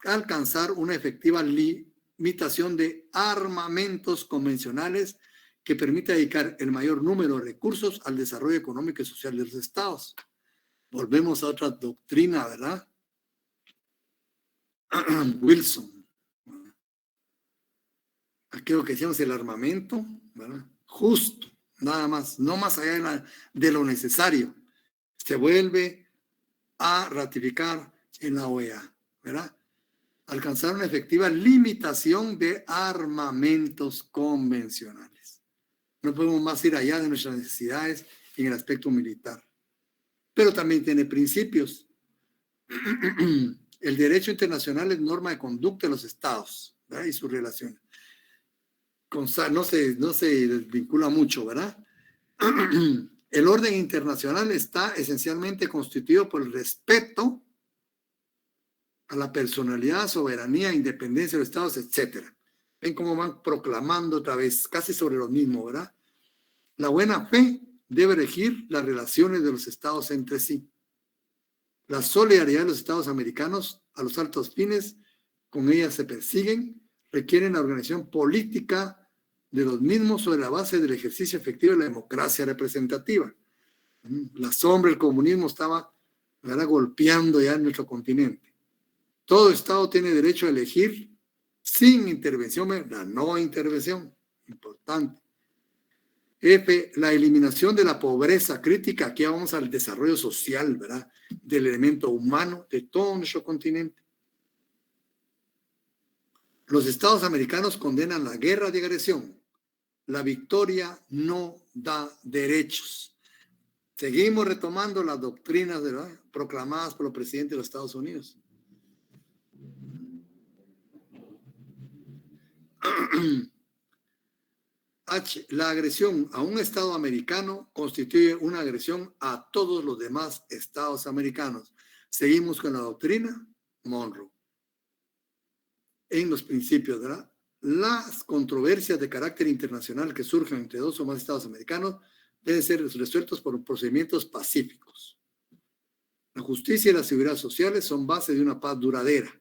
Alcanzar una efectiva limitación de armamentos convencionales que permita dedicar el mayor número de recursos al desarrollo económico y social de los estados. Volvemos a otra doctrina, ¿verdad? Wilson. Aquello que decíamos, el armamento, ¿verdad? Justo, nada más, no más allá de lo necesario. Se vuelve a ratificar en la OEA, ¿verdad? Alcanzar una efectiva limitación de armamentos convencionales. No podemos más ir allá de nuestras necesidades en el aspecto militar. Pero también tiene principios. El derecho internacional es norma de conducta de los estados, ¿verdad? Y sus relaciones. No se vincula mucho, ¿verdad? El orden internacional está esencialmente constituido por el respeto a la personalidad, soberanía, independencia de los estados, etc. Ven cómo van proclamando otra vez, casi sobre lo mismo, ¿verdad? La buena fe debe regir las relaciones de los estados entre sí. La solidaridad de los estados americanos a los altos fines con ellas se persiguen, requieren la organización política de los mismos sobre la base del ejercicio efectivo de la democracia representativa. La sombra del comunismo estaba, ¿verdad?, golpeando ya en nuestro continente. Todo estado tiene derecho a elegir sin intervención, la no intervención, importante. F, la eliminación de la pobreza crítica. Aquí vamos al desarrollo social, ¿verdad?, del elemento humano de todo nuestro continente. Los estados americanos condenan la guerra de agresión. La victoria no da derechos. Seguimos retomando las doctrinas, ¿verdad?, proclamadas por los presidentes de los Estados Unidos. H, la agresión a un estado americano constituye una agresión a todos los demás estados americanos. Seguimos con la doctrina Monroe. En los principios, ¿verdad? Las controversias de carácter internacional que surgen entre dos o más estados americanos deben ser resueltos por procedimientos pacíficos. La justicia y la seguridad sociales son base de una paz duradera.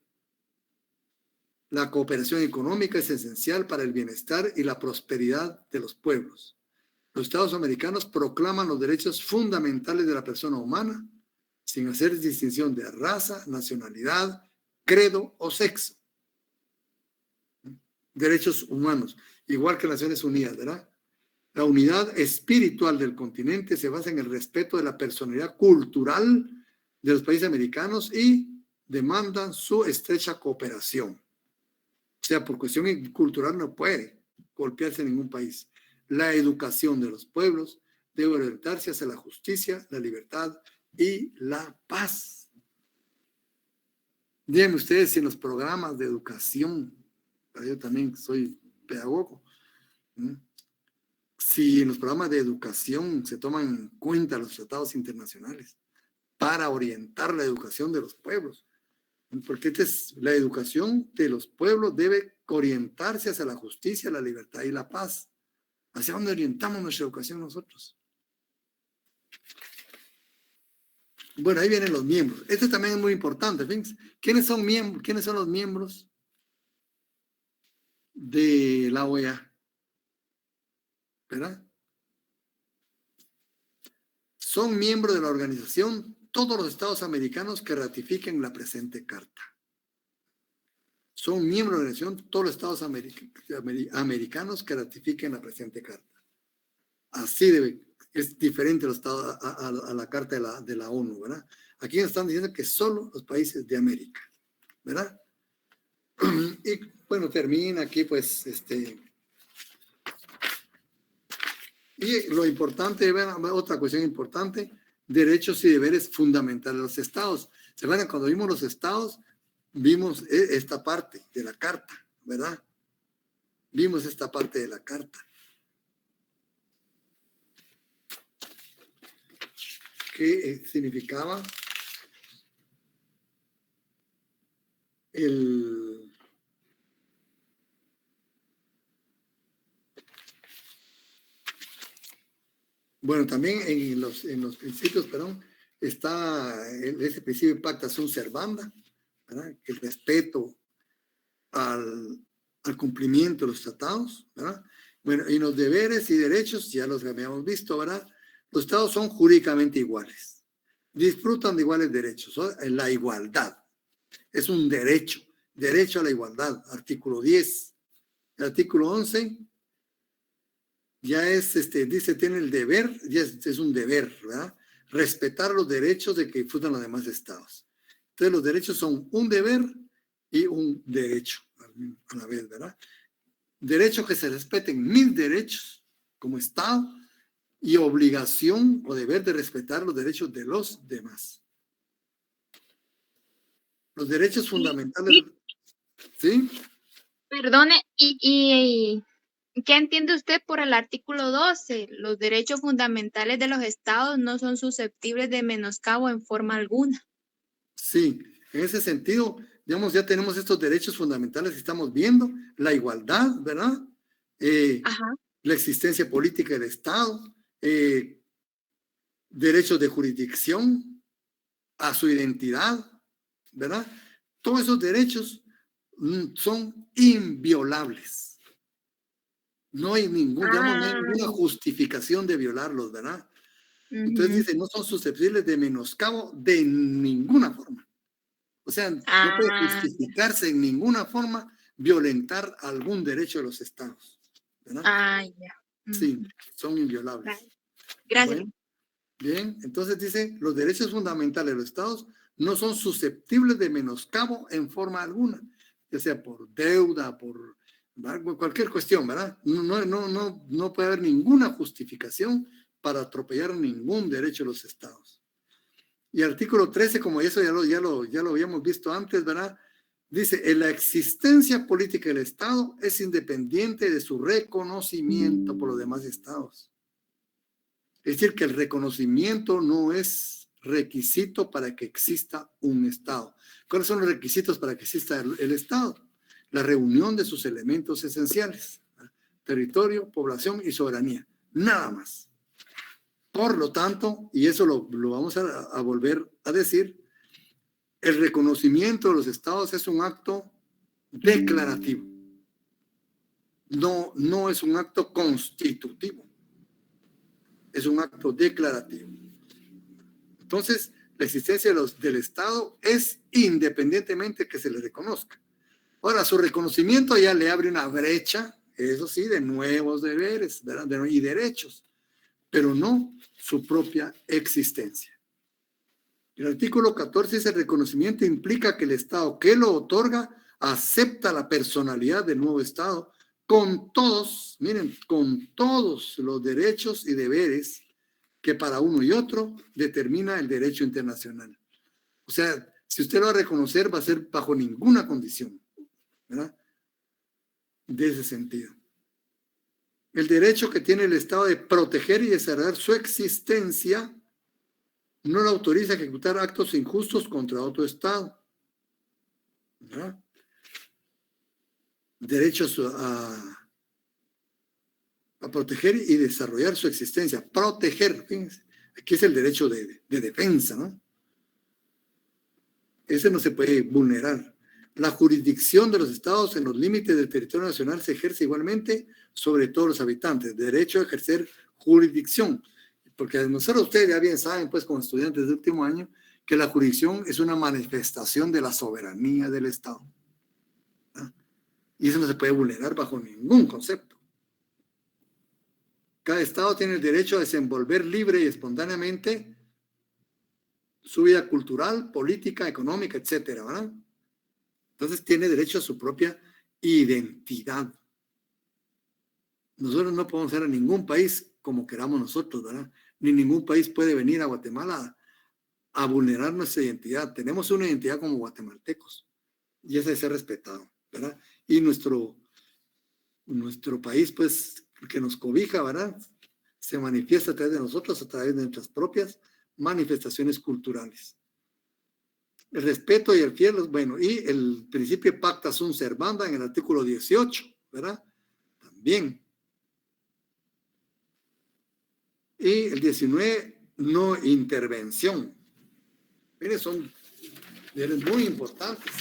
La cooperación económica es esencial para el bienestar y la prosperidad de los pueblos. Los estados americanos proclaman los derechos fundamentales de la persona humana sin hacer distinción de raza, nacionalidad, credo o sexo. Derechos humanos, igual que Naciones Unidas, ¿verdad? La unidad espiritual del continente se basa en el respeto de la personalidad cultural de los países americanos y demandan su estrecha cooperación. O sea, por cuestión cultural no puede golpearse en ningún país. La educación de los pueblos debe orientarse hacia la justicia, la libertad y la paz. Díganme ustedes si en los programas de educación, yo también soy pedagogo, si en los programas de educación se toman en cuenta los tratados internacionales para orientar la educación de los pueblos, porque la educación de los pueblos debe orientarse hacia la justicia, la libertad y la paz. ¿Hacia dónde orientamos nuestra educación nosotros? Bueno, ahí vienen los miembros. Este también es muy importante. ¿Ves? ¿Quiénes son los miembros de la OEA? ¿Verdad? Son miembros de la organización todos los estados americanos que ratifiquen la presente carta. Son miembros de la organización todos los estados americanos que ratifiquen la presente carta. Así es diferente los estados a la carta de la ONU, ¿verdad? Aquí nos están diciendo que solo los países de América, ¿verdad? Y bueno, termina aquí pues y lo importante, otra cuestión importante, derechos y deberes fundamentales de los estados. ¿Se acuerdan? Cuando vimos los estados, vimos esta parte de la carta, ¿verdad? Vimos esta parte de la carta. ¿Qué significaba Bueno, también en los principios, está ese principio pacta sunt servanda, ¿verdad? El respeto al cumplimiento de los tratados, ¿verdad? Bueno, y los deberes y derechos, ya los habíamos visto, ¿verdad? Los estados son jurídicamente iguales, disfrutan de iguales derechos, ¿no? La igualdad es un derecho a la igualdad, artículo 10. El artículo 11 ya dice, tiene el deber, ya es un deber, ¿verdad? Respetar los derechos de que disfrutan los demás estados. Entonces los derechos son un deber y un derecho a la vez, ¿verdad? Derecho que se respeten mis derechos como estado y obligación o deber de respetar los derechos de los demás. Los derechos fundamentales, ¿sí? Perdone, ¿y qué entiende usted por el artículo 12? Los derechos fundamentales de los estados no son susceptibles de menoscabo en forma alguna. Sí, en ese sentido, digamos, ya tenemos estos derechos fundamentales que estamos viendo, la igualdad, ¿verdad? La existencia política del Estado, derechos de jurisdicción, a su identidad, ¿verdad? Todos esos derechos son inviolables. No hay ninguna justificación de violarlos, ¿verdad? Entonces dice, no son susceptibles de menoscabo de ninguna forma. O sea, no puede justificarse en ninguna forma violentar algún derecho de los estados, ¿verdad? Sí, son inviolables. Gracias. Bueno, bien, entonces dice, los derechos fundamentales de los estados no son susceptibles de menoscabo en forma alguna, ya sea por deuda, por cualquier cuestión, ¿verdad? No puede haber ninguna justificación para atropellar ningún derecho de los estados. Y el artículo 13, como eso ya lo habíamos visto antes, ¿verdad? Dice, la existencia política del Estado es independiente de su reconocimiento por los demás estados. Es decir, que el reconocimiento no es requisito para que exista un Estado. ¿Cuáles son los requisitos para que exista el Estado? La reunión de sus elementos esenciales, ¿verdad? Territorio, población y soberanía. Nada más. Por lo tanto, y eso lo vamos a volver a decir, el reconocimiento de los estados es un acto declarativo. No es un acto constitutivo. Es un acto declarativo. Entonces, la existencia del Estado es independientemente que se le reconozca. Ahora, su reconocimiento ya le abre una brecha, eso sí, de nuevos deberes, ¿verdad? Y derechos, pero no su propia existencia. El artículo 14 dice, el reconocimiento implica que el Estado que lo otorga acepta la personalidad del nuevo Estado con todos, miren, con todos los derechos y deberes que para uno y otro determina el derecho internacional. O sea, si usted lo va a reconocer, va a ser bajo ninguna condición, ¿verdad? De ese sentido. El derecho que tiene el Estado de proteger y desarrollar su existencia no le autoriza a ejecutar actos injustos contra otro Estado, ¿verdad? Derechos a proteger y desarrollar su existencia. Proteger, fíjense, aquí es el derecho de defensa, ¿no? Ese no se puede vulnerar. La jurisdicción de los estados en los límites del territorio nacional se ejerce igualmente sobre todos los habitantes. Derecho a ejercer jurisdicción. Porque nosotros, ustedes ya bien saben, pues, como estudiantes de último año, que la jurisdicción es una manifestación de la soberanía del Estado. ¿Ah? Y eso no se puede vulnerar bajo ningún concepto. Cada Estado tiene el derecho a desenvolver libre y espontáneamente su vida cultural, política, económica, etcétera, ¿verdad? Entonces tiene derecho a su propia identidad. Nosotros no podemos ser a ningún país como queramos nosotros, ¿verdad? Ni ningún país puede venir a Guatemala a vulnerar nuestra identidad. Tenemos una identidad como guatemaltecos y esa debe ser respetado, ¿verdad? Y nuestro país, pues, que nos cobija, ¿verdad? Se manifiesta a través de nosotros, a través de nuestras propias manifestaciones culturales. El respeto y el fiel, bueno, y el principio pacta sunt servanda en el artículo 18, ¿verdad? También. Y el 19, no intervención. Miren, son deberes muy importantes,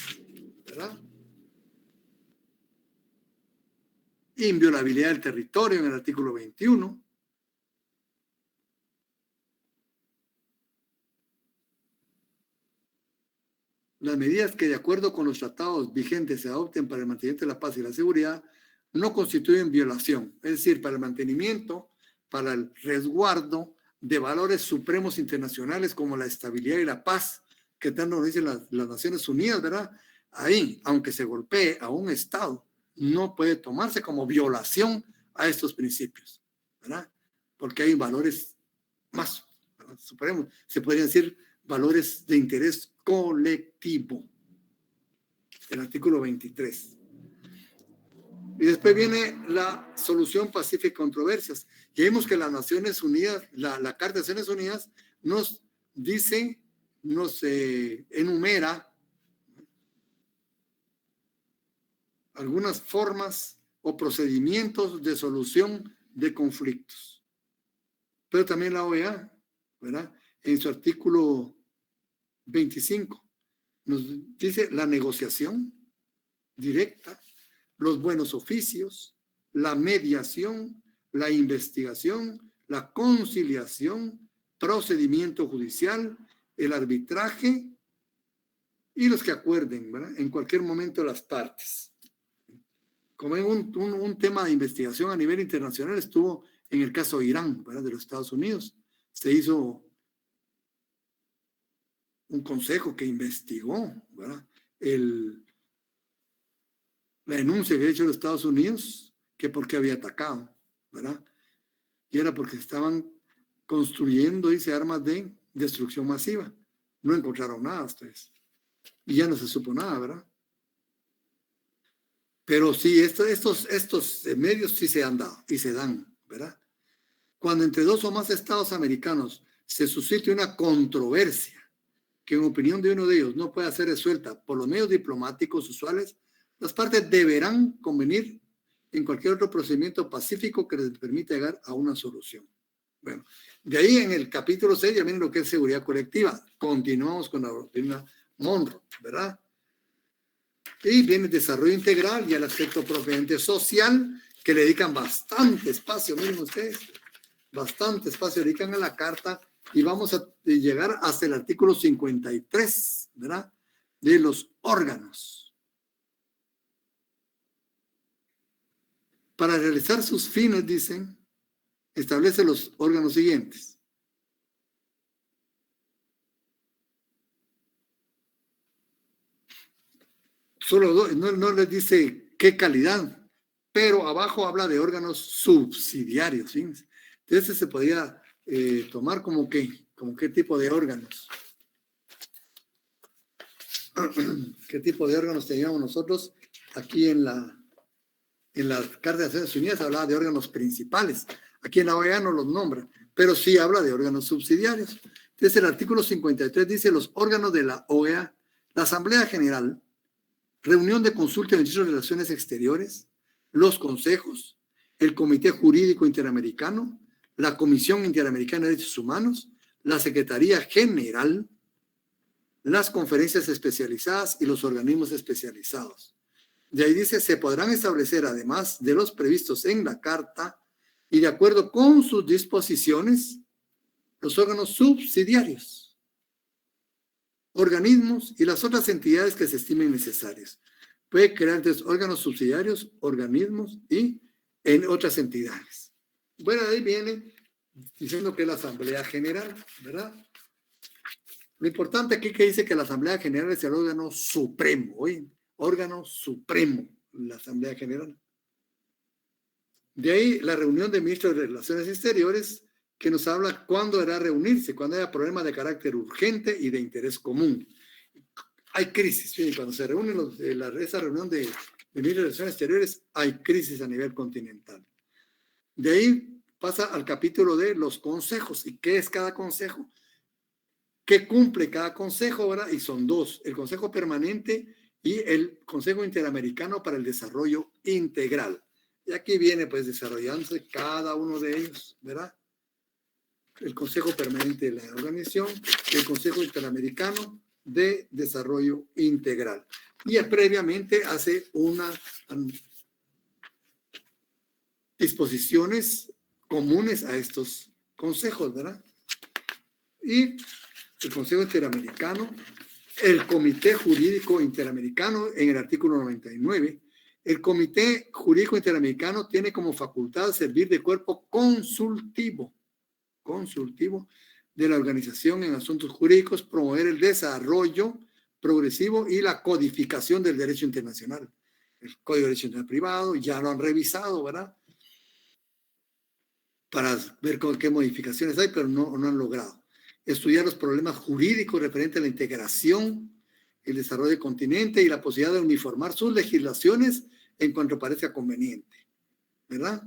¿verdad? Inviolabilidad del territorio en el artículo 21. Las medidas que de acuerdo con los tratados vigentes se adopten para el mantenimiento de la paz y la seguridad no constituyen violación, es decir, para el mantenimiento, para el resguardo de valores supremos internacionales como la estabilidad y la paz, que tanto nos dicen las Naciones Unidas, ¿verdad? Ahí, aunque se golpee a un Estado, no puede tomarse como violación a estos principios, ¿verdad? Porque hay valores más supremos, se podrían decir valores de interés colectivo. El artículo 23. Y después viene la solución pacífica de controversias. Y vemos que las Naciones Unidas, la Carta de Naciones Unidas nos dice, nos enumera algunas formas o procedimientos de solución de conflictos. Pero también la OEA, ¿verdad? En su artículo 25 nos dice la negociación directa, los buenos oficios, la mediación, la investigación, la conciliación, procedimiento judicial, el arbitraje y los que acuerden, ¿verdad? En cualquier momento las partes. Como en un tema de investigación a nivel internacional estuvo en el caso de Irán, ¿verdad? De los Estados Unidos. Se hizo un consejo que investigó, ¿verdad? La denuncia que había hecho los Estados Unidos, que porque había atacado, ¿verdad? Y era porque estaban construyendo, dice, armas de destrucción masiva. No encontraron nada ustedes. Y ya no se supo nada, ¿verdad? Pero sí, estos medios sí se han dado y se dan, ¿verdad? Cuando entre dos o más estados americanos se suscite una controversia que en opinión de uno de ellos no pueda ser resuelta por los medios diplomáticos usuales, las partes deberán convenir en cualquier otro procedimiento pacífico que les permita llegar a una solución. Bueno, de ahí en el capítulo 6 ya miren lo que es seguridad colectiva. Continuamos con la doctrina Monroe, ¿verdad? Y viene el desarrollo integral y el aspecto propiamente social, que le dedican bastante espacio, miren ustedes, bastante espacio dedican a la carta. Y vamos a llegar hasta el artículo 53, ¿verdad? De los órganos. Para realizar sus fines, dicen, establece los órganos siguientes. solo dos, no les dice qué calidad, pero abajo habla de órganos subsidiarios. Fíjense. Entonces se podría tomar como qué tipo de órganos. ¿Qué tipo de órganos teníamos nosotros? Aquí en la Carta de Naciones Unidas hablaba de órganos principales. Aquí en la OEA no los nombra, pero sí habla de órganos subsidiarios. Entonces el artículo 53 dice los órganos de la OEA, la Asamblea General, reunión de consulta de ministros de Relaciones Exteriores, los consejos, el Comité Jurídico Interamericano, la Comisión Interamericana de Derechos Humanos, la Secretaría General, las conferencias especializadas y los organismos especializados. De ahí dice, se podrán establecer, además de los previstos en la Carta y de acuerdo con sus disposiciones, los órganos subsidiarios, organismos y las otras entidades que se estimen necesarias. Puede crear entonces órganos subsidiarios, organismos y en otras entidades. Bueno, ahí viene diciendo que es la Asamblea General, ¿verdad? Lo importante aquí que dice que la Asamblea General es el órgano supremo, ¿oye? Órgano supremo, la Asamblea General. De ahí la reunión de ministros de Relaciones Exteriores, que nos habla cuándo deberá reunirse, cuando haya problemas de carácter urgente y de interés común. Hay crisis, ¿sí? Cuando se reúnen esa reunión de ministros de Relaciones Exteriores, hay crisis a nivel continental. De ahí pasa al capítulo de los consejos. ¿Y qué es cada consejo? ¿Qué cumple cada consejo, verdad? Y son dos, el Consejo Permanente y el Consejo Interamericano para el Desarrollo Integral. Y aquí viene pues desarrollándose cada uno de ellos, ¿verdad? El Consejo Permanente de la Organización, el Consejo Interamericano de Desarrollo Integral. Y previamente hace unas disposiciones comunes a estos consejos, ¿verdad? Y el Consejo Interamericano, el Comité Jurídico Interamericano en el artículo 99. El Comité Jurídico Interamericano tiene como facultad servir de cuerpo consultivo de la organización en asuntos jurídicos, promover el desarrollo progresivo y la codificación del derecho internacional. El Código de Derecho Internacional Privado, ya lo han revisado, ¿verdad? Para ver con qué modificaciones hay, pero no han logrado. Estudiar los problemas jurídicos referentes a la integración, el desarrollo del continente y la posibilidad de uniformar sus legislaciones en cuanto parezca conveniente, ¿verdad?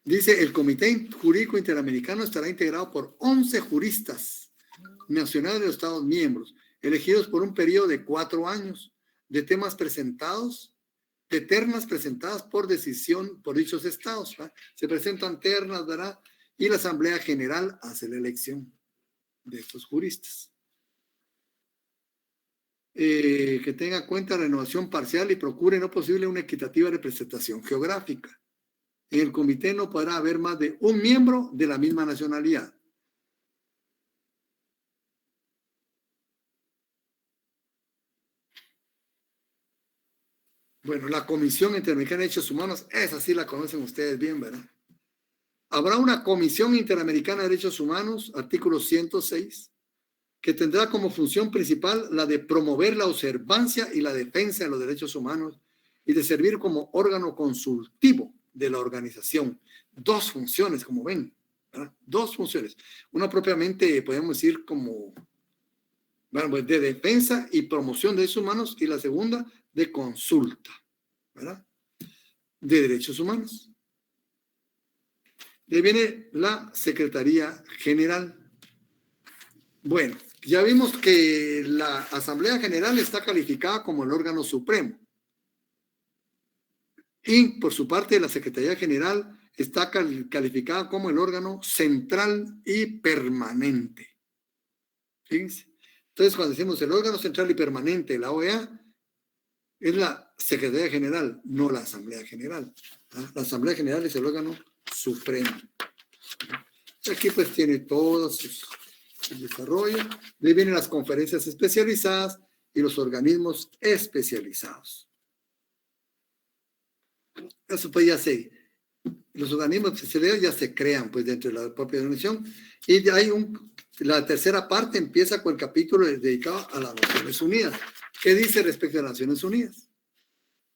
Dice, el Comité Jurídico Interamericano estará integrado por 11 juristas nacionales de los Estados miembros, elegidos por un periodo de 4 años, de temas presentados, de ternas presentadas por decisión por dichos estados, ¿verdad? Se presentan ternas, ¿verdad? Y la Asamblea General hace la elección de estos juristas. Que tenga en cuenta renovación parcial y procure no posible una equitativa representación geográfica. En el comité no podrá haber más de un miembro de la misma nacionalidad. Bueno, la Comisión Interamericana de Derechos Humanos, esa sí la conocen ustedes bien, ¿verdad? Habrá una Comisión Interamericana de Derechos Humanos, artículo 106, que tendrá como función principal la de promover la observancia y la defensa de los derechos humanos y de servir como órgano consultivo de la organización. 2 funciones, como ven, ¿verdad? 2 funciones. Una propiamente, podemos decir, como bueno, de defensa y promoción de derechos humanos, y la segunda de consulta, ¿verdad? De derechos humanos. De ahí viene la Secretaría General. Bueno, ya vimos que la Asamblea General está calificada como el órgano supremo. Y por su parte, la Secretaría General está calificada como el órgano central y permanente. Fíjense. Entonces, cuando decimos el órgano central y permanente de la OEA, es la Secretaría General, no la Asamblea General. La Asamblea General es el órgano supremo. Aquí pues tiene todo el desarrollo. De ahí vienen las conferencias especializadas y los organismos especializados. Eso pues ya los organismos especializados ya se crean pues dentro de la propia organización, y hay un La tercera parte empieza con el capítulo dedicado a las Naciones Unidas. ¿Qué dice respecto a las Naciones Unidas?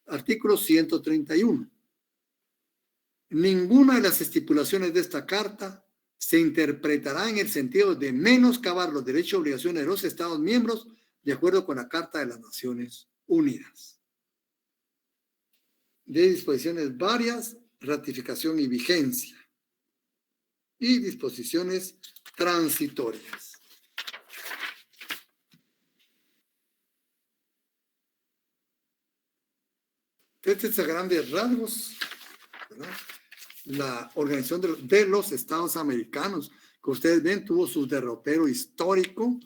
Artículo 131. Ninguna de las estipulaciones de esta carta se interpretará en el sentido de menoscabar los derechos y obligaciones de los Estados miembros de acuerdo con la Carta de las Naciones Unidas. De disposiciones varias, ratificación y vigencia. Y disposiciones transitorias. Estos a grandes rasgos, ¿verdad? La organización de los Estados Americanos, que ustedes ven, tuvo su derrotero histórico,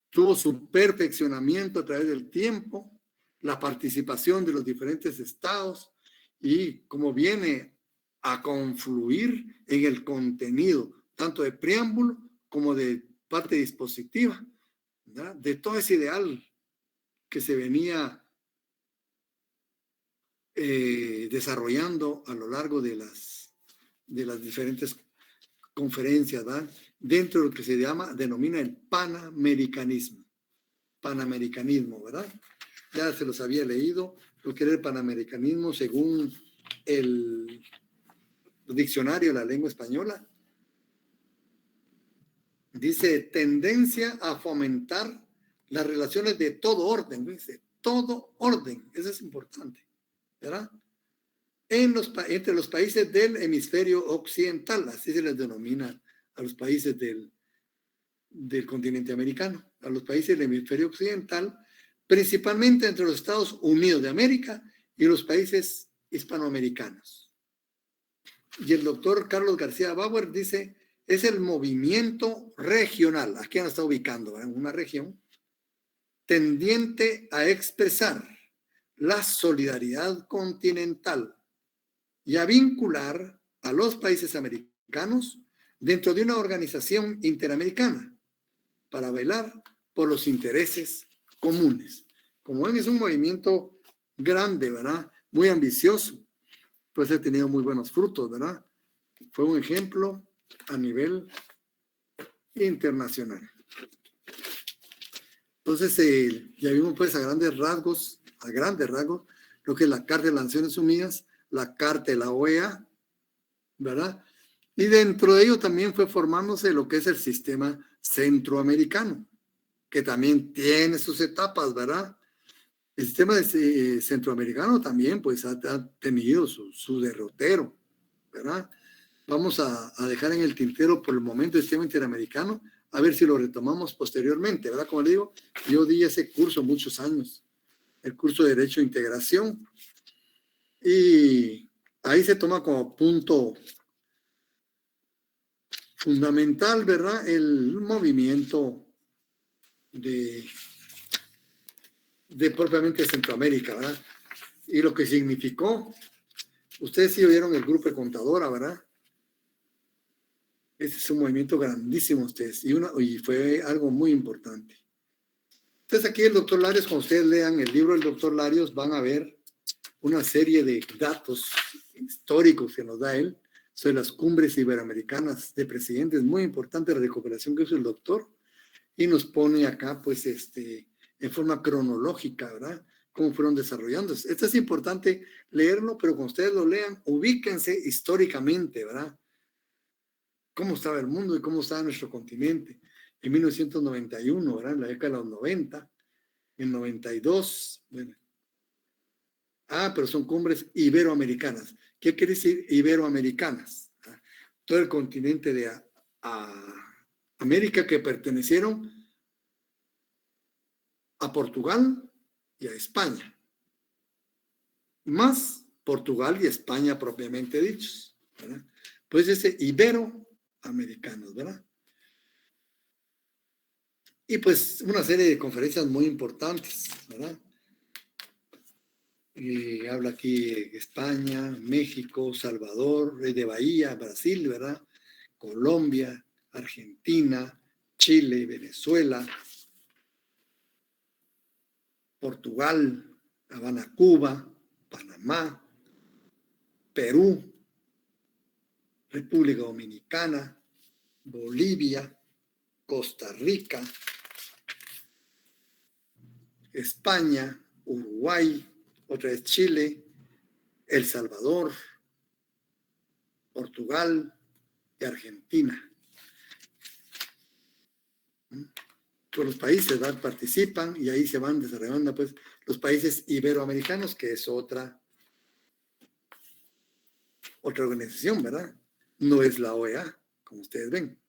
tuvo su perfeccionamiento a través del tiempo, la participación de los diferentes estados y cómo viene a confluir en el contenido, tanto de preámbulo como de parte dispositiva, ¿verdad? De todo ese ideal que se venía desarrollando a lo largo de las diferentes conferencias, ¿verdad? Dentro de lo que se denomina el panamericanismo. Panamericanismo, ¿verdad? Ya se los había leído, lo que era el panamericanismo según el diccionario de la lengua española. Dice, tendencia a fomentar las relaciones de todo orden, dice, todo orden, eso es importante, ¿verdad? Entre los países del hemisferio occidental, así se les denomina a los países del continente americano, a los países del hemisferio occidental, principalmente entre los Estados Unidos de América y los países hispanoamericanos. Y el doctor Carlos García Bauer dice, es el movimiento regional, aquí nos está ubicando en una región, tendiente a expresar la solidaridad continental y a vincular a los países americanos dentro de una organización interamericana para velar por los intereses comunes. Como ven, es un movimiento grande, ¿verdad? Muy ambicioso, pues ha tenido muy buenos frutos, ¿verdad? Fue un ejemplo a nivel internacional. Entonces, ya vimos pues a grandes rasgos, lo que es la Carta de las Naciones Unidas, la Carta de la OEA, ¿verdad? Y dentro de ello también fue formándose lo que es el sistema centroamericano, que también tiene sus etapas, ¿verdad? El sistema centroamericano también pues ha tenido su derrotero, ¿verdad? Vamos a dejar en el tintero por el momento el sistema interamericano, a ver si lo retomamos posteriormente, ¿verdad? Como le digo, yo di ese curso muchos años, el curso de Derecho e Integración, y ahí se toma como punto fundamental, ¿verdad? El movimiento de propiamente Centroamérica, ¿verdad? Y lo que significó, ustedes sí vieron el grupo de Contadora, ¿verdad? Este es un movimiento grandísimo, ustedes, y fue algo muy importante. Entonces aquí el doctor Larios, cuando ustedes lean el libro del doctor Larios, van a ver una serie de datos históricos que nos da él sobre las cumbres iberoamericanas de presidentes, muy importante la recuperación que hizo el doctor, y nos pone acá, pues, en forma cronológica, ¿verdad? Cómo fueron desarrollándose. Esto es importante leerlo, pero cuando ustedes lo lean, ubíquense históricamente, ¿verdad? Cómo estaba el mundo y cómo estaba nuestro continente. En 1991, ¿verdad? En la década de los 90, en 92, bueno. Pero son cumbres iberoamericanas. ¿Qué quiere decir iberoamericanas? Todo el continente de América que pertenecieron a Portugal y a España. Más Portugal y España propiamente dichos, ¿verdad? Pues ese iberoamericanos, ¿verdad? Y pues una serie de conferencias muy importantes, ¿verdad? Habla aquí España, México, Salvador, de Bahía, Brasil, ¿verdad? Colombia, Argentina, Chile, Venezuela, Portugal, Habana, Cuba, Panamá, Perú, República Dominicana, Bolivia, Costa Rica, España, Uruguay, otra vez Chile, El Salvador, Portugal y Argentina. Todos los países participan y ahí se van desarrollando pues los países iberoamericanos, que es otra organización, ¿verdad? No es la OEA, como ustedes ven.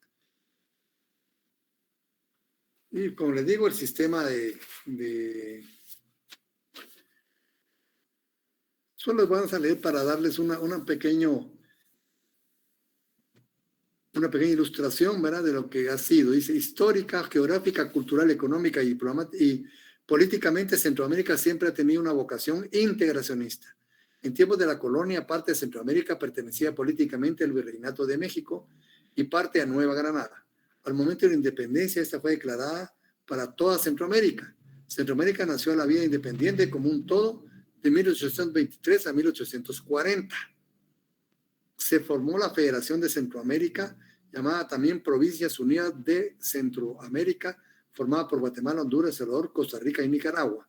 Y como les digo, el sistema solo les vamos a leer para darles una pequeña ilustración, ¿verdad?, de lo que ha sido. Dice: histórica, geográfica, cultural, económica y políticamente, Centroamérica siempre ha tenido una vocación integracionista. En tiempos de la colonia, parte de Centroamérica pertenecía políticamente al Virreinato de México y parte a Nueva Granada. Al momento de la independencia, esta fue declarada para toda Centroamérica. Centroamérica nació a la vida independiente como un todo de 1823 a 1840. Se formó la Federación de Centroamérica, llamada también Provincias Unidas de Centroamérica, formada por Guatemala, Honduras, El Salvador, Costa Rica y Nicaragua.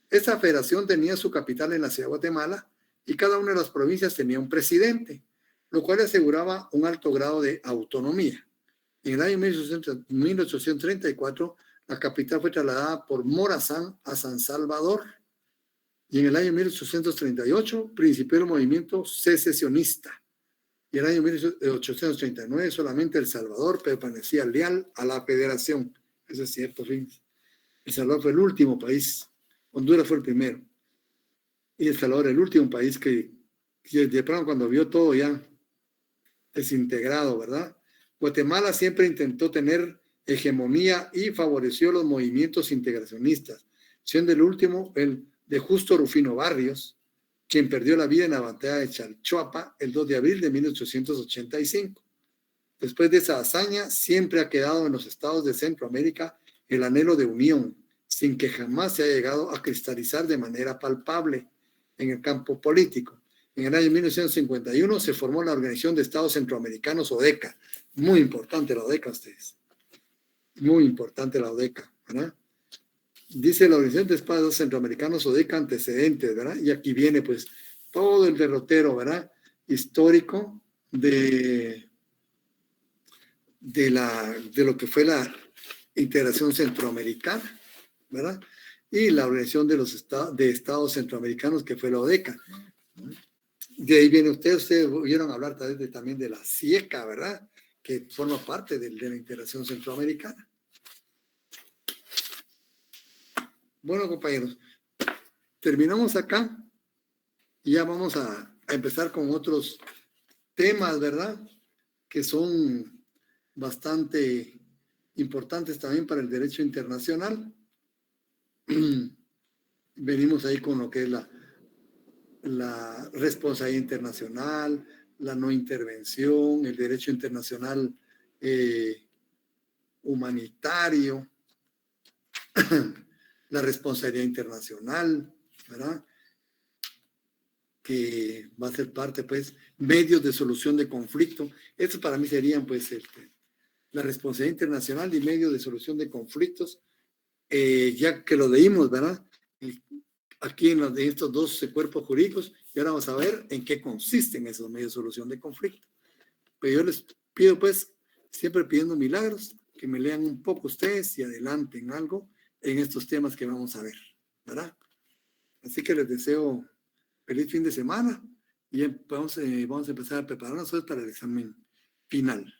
Esta federación tenía su capital en la ciudad de Guatemala y cada una de las provincias tenía un presidente, lo cual aseguraba un alto grado de autonomía. En el año 1834, la capital fue trasladada por Morazán a San Salvador. Y en el año 1838 principió el movimiento secesionista. Y en el año 1839 solamente El Salvador permanecía leal a la federación. Eso es cierto, fin. El Salvador fue el último país. Honduras fue el primero. Y El Salvador el último país que de pronto, cuando vio todo ya desintegrado, ¿verdad? Guatemala siempre intentó tener hegemonía y favoreció los movimientos integracionistas, siendo el último el de Justo Rufino Barrios, quien perdió la vida en la batalla de Chalchuapa el 2 de abril de 1885. Después de esa hazaña, siempre ha quedado en los estados de Centroamérica el anhelo de unión, sin que jamás se haya llegado a cristalizar de manera palpable en el campo político. En el año 1951 se formó la Organización de Estados Centroamericanos, ODECA. Muy importante la ODECA, ustedes. Muy importante la ODECA, ¿verdad? Dice la Organización de Estados Centroamericanos, ODECA, antecedentes, ¿verdad? Y aquí viene pues todo el derrotero, ¿verdad?, histórico de lo que fue la integración centroamericana, ¿verdad? Y la Organización de los Estados Centroamericanos, que fue la ODECA. De ahí viene ustedes oyeron hablar también de la CIECA, ¿verdad?, que forma parte de la integración centroamericana. Bueno, compañeros, terminamos acá y ya vamos a empezar con otros temas, ¿verdad?, que son bastante importantes también para el derecho internacional. Venimos ahí con lo que es la responsabilidad internacional, la no intervención, el derecho internacional humanitario, la responsabilidad internacional, ¿verdad?, que va a ser parte, pues, medios de solución de conflicto. Estos para mí serían, pues, la responsabilidad internacional y medios de solución de conflictos, ya que lo leímos, ¿verdad?, aquí en estos dos cuerpos jurídicos, y ahora vamos a ver en qué consisten esos medios de solución de conflicto. Pero yo les pido, pues, siempre pidiendo milagros, que me lean un poco ustedes y adelanten algo en estos temas que vamos a ver, ¿verdad? Así que les deseo feliz fin de semana y vamos a empezar a prepararnos para el examen final,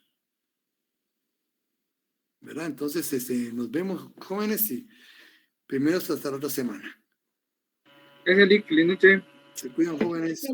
¿verdad? Entonces, nos vemos, jóvenes, y primero hasta la otra semana. Gracias, Lick. Feliz noche. Se cuidan, jóvenes.